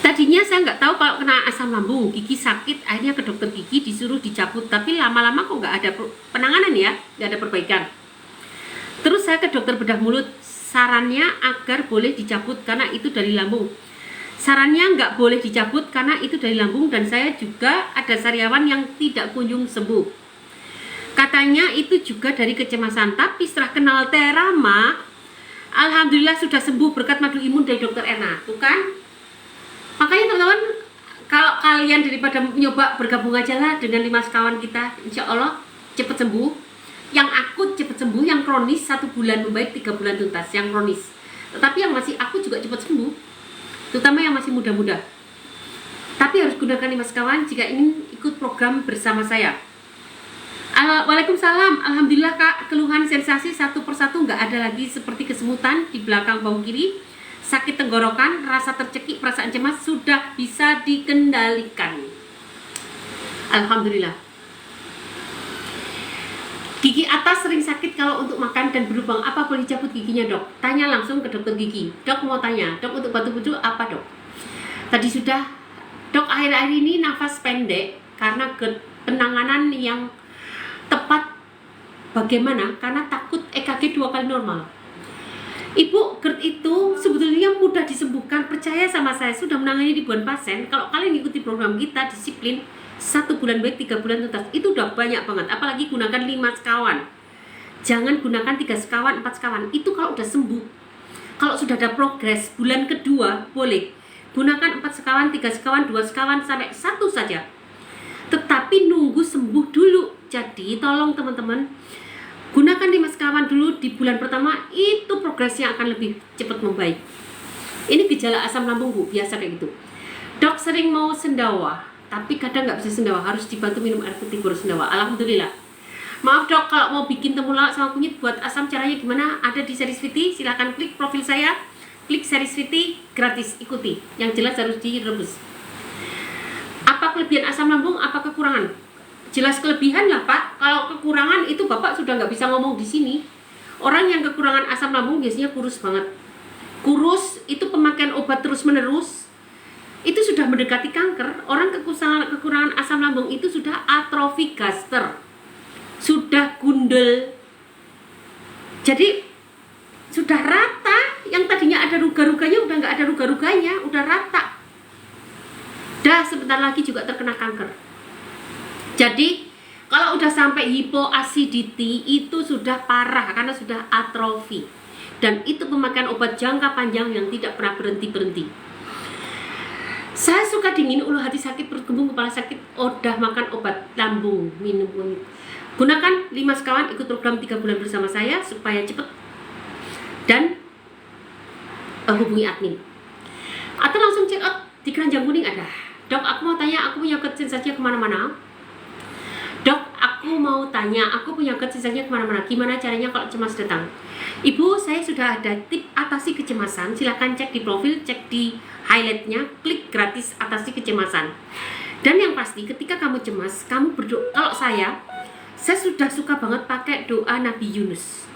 Tadinya saya nggak tahu kalau kena asam lambung, gigi sakit, akhirnya ke dokter gigi disuruh dicabut, tapi lama-lama kok nggak ada penanganan ya, nggak ada perbaikan. Terus saya ke dokter bedah mulut, sarannya agar boleh dicabut karena itu dari lambung. Sarannya nggak boleh dicabut karena itu dari lambung, dan saya juga ada sariawan yang tidak kunjung sembuh. Katanya itu juga dari kecemasan, tapi setelah kenal Terama, alhamdulillah sudah sembuh berkat madu imun dari dokter Erna, tuh kan? Makanya teman-teman, kalau kalian daripada nyoba bergabung aja lah dengan 5 sekawan kita, insya Allah cepat sembuh. Yang akut cepat sembuh, yang kronis 1 bulan membaik, 3 bulan tuntas, yang kronis. Tetapi yang masih akut juga cepat sembuh, terutama yang masih muda-muda. Tapi harus gunakan 5 sekawan jika ingin ikut program bersama saya. Waalaikumsalam. Alhamdulillah Kak, keluhan sensasi satu persatu nggak ada lagi seperti kesemutan di belakang bahu kiri, sakit tenggorokan, rasa tercekik, perasaan cemas sudah bisa dikendalikan. Alhamdulillah. Gigi atas sering sakit kalau untuk makan dan berlubang, apa boleh cabut giginya dok? Tanya langsung ke dokter gigi. Dok mau tanya, dok untuk batu budu apa dok? Tadi sudah, dok akhir-akhir ini nafas pendek karena penanganan yang tepat bagaimana? Karena takut EKG 2 kali normal. Ibu, GERD itu sebetulnya mudah disembuhkan. Percaya sama saya, sudah menangani ribuan pasien. Kalau kalian ikuti program kita, disiplin 1 bulan baik, 3 bulan tuntas, itu udah banyak banget. Apalagi gunakan 5 sekawan. Jangan gunakan 3 sekawan, 4 sekawan. Itu kalau udah sembuh. Kalau sudah ada progres, bulan kedua boleh gunakan 4 sekawan, 3 sekawan, 2 sekawan, sampai 1 saja. Tetapi nunggu sembuh dulu. Jadi tolong teman-teman, gunakan 5 sekawan dulu di bulan pertama, itu progresnya akan lebih cepat membaik. Ini gejala asam lambung Bu, biasa kayak gitu. Dok sering mau sendawa, tapi kadang nggak bisa sendawa, harus dibantu minum air putih baru sendawa. Alhamdulillah. Maaf dok, kalau mau bikin temulawak sama kunyit buat asam caranya gimana? Ada di Serisviti, silahkan klik profil saya, klik Serisviti, gratis, ikuti. Yang jelas harus direbus. Apa kelebihan asam lambung, apa kekurangan? Jelas kelebihan lah Pak. Kalau kekurangan itu Bapak sudah nggak bisa ngomong di sini. Orang yang kekurangan asam lambung biasanya kurus banget. Kurus itu pemakaian obat terus menerus, itu sudah mendekati kanker. Orang kekurangan asam lambung itu sudah atrofi gaster, sudah gundel. Jadi sudah rata. Yang tadinya ada ruga-ruganya udah nggak ada ruga-ruganya, udah rata. Dah sebentar lagi juga terkena kanker. Jadi kalau udah sampai hipoacidity itu sudah parah karena sudah atrofi. Dan itu pemakaian obat jangka panjang yang tidak pernah berhenti-berhenti. Saya suka dingin, ulu hati sakit, perut kembung, kepala sakit, udah makan obat lambung, minum kunyit. Gunakan 5 sekawan, ikut program 3 bulan bersama saya supaya cepat. Dan hubungi admin. Atau langsung check out di Keranjang Kuning ada. Dok, aku mau tanya, aku punya GERD sensasinya kemana-mana. Dok, aku mau tanya, aku punya GERD sensasinya kemana-mana. Gimana caranya kalau cemas datang? Ibu, saya sudah ada tip atasi kecemasan. Silahkan cek di profil, cek di highlightnya, klik gratis atasi kecemasan. Dan yang pasti, ketika kamu cemas, kamu berdoa. Kalau saya sudah suka banget pakai doa Nabi Yunus.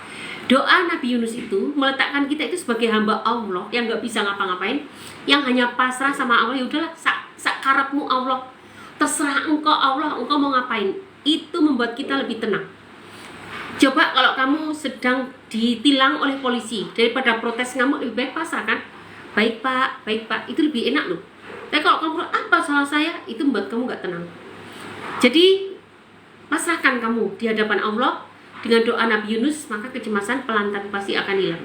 Doa Nabi Yunus itu meletakkan kita itu sebagai hamba Allah yang nggak bisa ngapa-ngapain, yang hanya pasrah sama Allah. Ya udahlah, sak karepmu Allah, terserah engkau Allah, engkau mau ngapain. Itu membuat kita lebih tenang. Coba kalau kamu sedang ditilang oleh polisi, daripada protes kamu lebih baik pasrah kan? Baik pak, itu lebih enak loh. Tapi kalau kamu apa salah saya, itu membuat kamu nggak tenang. Jadi pasrahkan kamu di hadapan Allah dengan doa Nabi Yunus, maka kecemasan pelan tapi pasti akan hilang.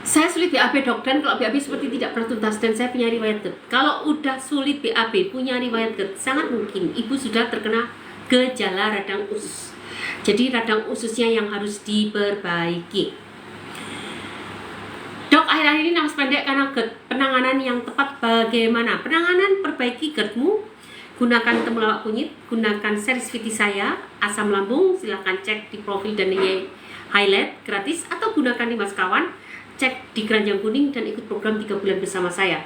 Saya sulit BAB dok, dan kalau BAB seperti tidak pernah tuntas, dan saya punya riwayat GERD. Kalau udah sulit BAB, punya riwayat GERD, sangat mungkin ibu sudah terkena gejala radang usus. Jadi radang ususnya yang harus diperbaiki. Dok, akhir-akhir ini nafas pendek karena GERD. Penanganan yang tepat bagaimana? Penanganan, perbaiki GERD-mu, gunakan temulawak kunyit, gunakan Serisviti saya, asam lambung, silahkan cek di profil dan di highlight gratis, atau gunakan 5 sekawan, cek di Keranjang Kuning dan ikut program 3 bulan bersama saya.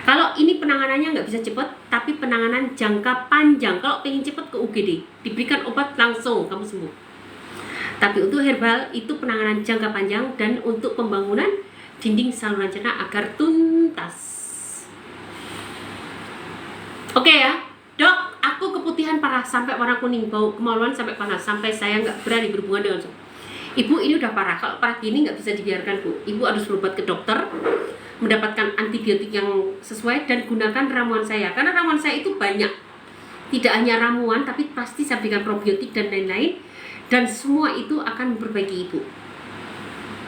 Kalau ini penanganannya nggak bisa cepat, tapi penanganan jangka panjang. Kalau pengen cepat ke UGD, diberikan obat langsung kamu sembuh. Tapi untuk herbal itu penanganan jangka panjang dan untuk pembangunan dinding saluran cerna agar tuntas. Oke ya, dok, aku keputihan parah sampai warna kuning, bau kemaluan sampai panas, sampai saya nggak berani berhubungan dengan ibu. Ini udah parah. Kalau parah gini nggak bisa dibiarkan Bu. Ibu harus berobat ke dokter, mendapatkan antibiotik yang sesuai, dan gunakan ramuan saya. Karena ramuan saya itu banyak, tidak hanya ramuan, tapi pasti saya berikan probiotik dan lain-lain, dan semua itu akan memperbaiki ibu.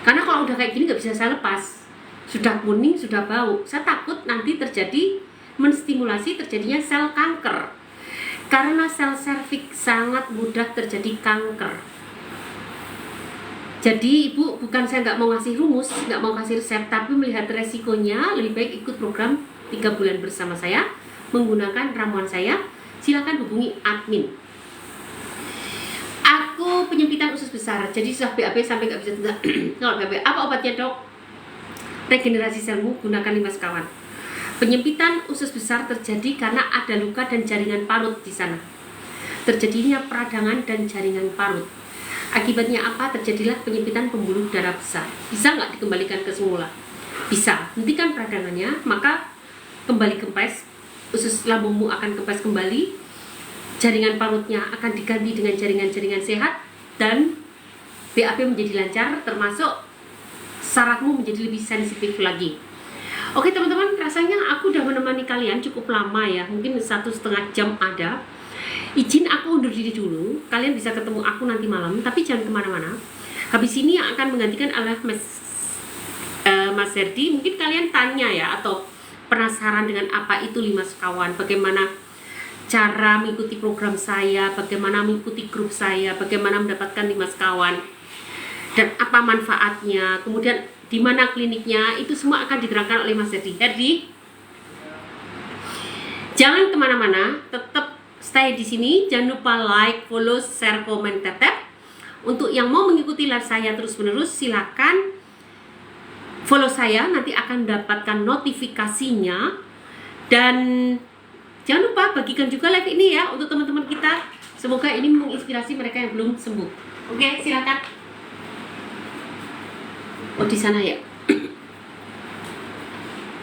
Karena kalau udah kayak gini nggak bisa saya lepas. Sudah kuning, sudah bau. Saya takut nanti terjadi menstimulasi terjadinya sel kanker. Karena sel serviks sangat mudah terjadi kanker. Jadi ibu, bukan saya nggak mau ngasih rumus, nggak mau kasih resep, tapi melihat resikonya lebih baik ikut program 3 bulan bersama saya, menggunakan ramuan saya, silakan hubungi admin. Aku penyempitan usus besar, jadi sudah BAB sampai nggak bisa tidak. Kalau BAB, apa obatnya dok? Regenerasi selmu, gunakan 5 sekawan. Penyempitan usus besar terjadi karena ada luka dan jaringan parut di sana. Terjadinya peradangan dan jaringan parut. Akibatnya apa? Terjadilah penyempitan pembuluh darah besar. Bisa nggak dikembalikan ke semula? Bisa. Hentikan peradangannya, maka kembali kempes. Usus lambungmu akan kempes kembali. Jaringan parutnya akan diganti dengan jaringan-jaringan sehat dan BAB menjadi lancar, termasuk sarafmu menjadi lebih sensitif lagi. Oke teman-teman, rasanya aku udah menemani kalian cukup lama ya, mungkin 1,5 jam ada. Izin aku undur diri dulu, kalian bisa ketemu aku nanti malam, tapi jangan kemana-mana. Habis ini yang akan menggantikan adalah Mas Herdi. Mungkin kalian tanya ya, atau penasaran dengan apa itu 5 sekawan, bagaimana cara mengikuti program saya, bagaimana mengikuti grup saya, bagaimana mendapatkan 5 sekawan, dan apa manfaatnya, kemudian di mana kliniknya, itu semua akan diterangkan oleh Mas Herdi. Herdi, jangan kemana-mana, tetap stay di sini. Jangan lupa like, follow, share, komen, tap. Untuk yang mau mengikuti live saya terus-menerus, silakan follow saya, nanti akan mendapatkan notifikasinya. Dan jangan lupa bagikan juga live ini ya untuk teman-teman kita. Semoga ini menginspirasi mereka yang belum sembuh. Oke, silakan. Oh, di sana ya.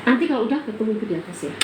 Nanti kalau udah ketemu di atas ya.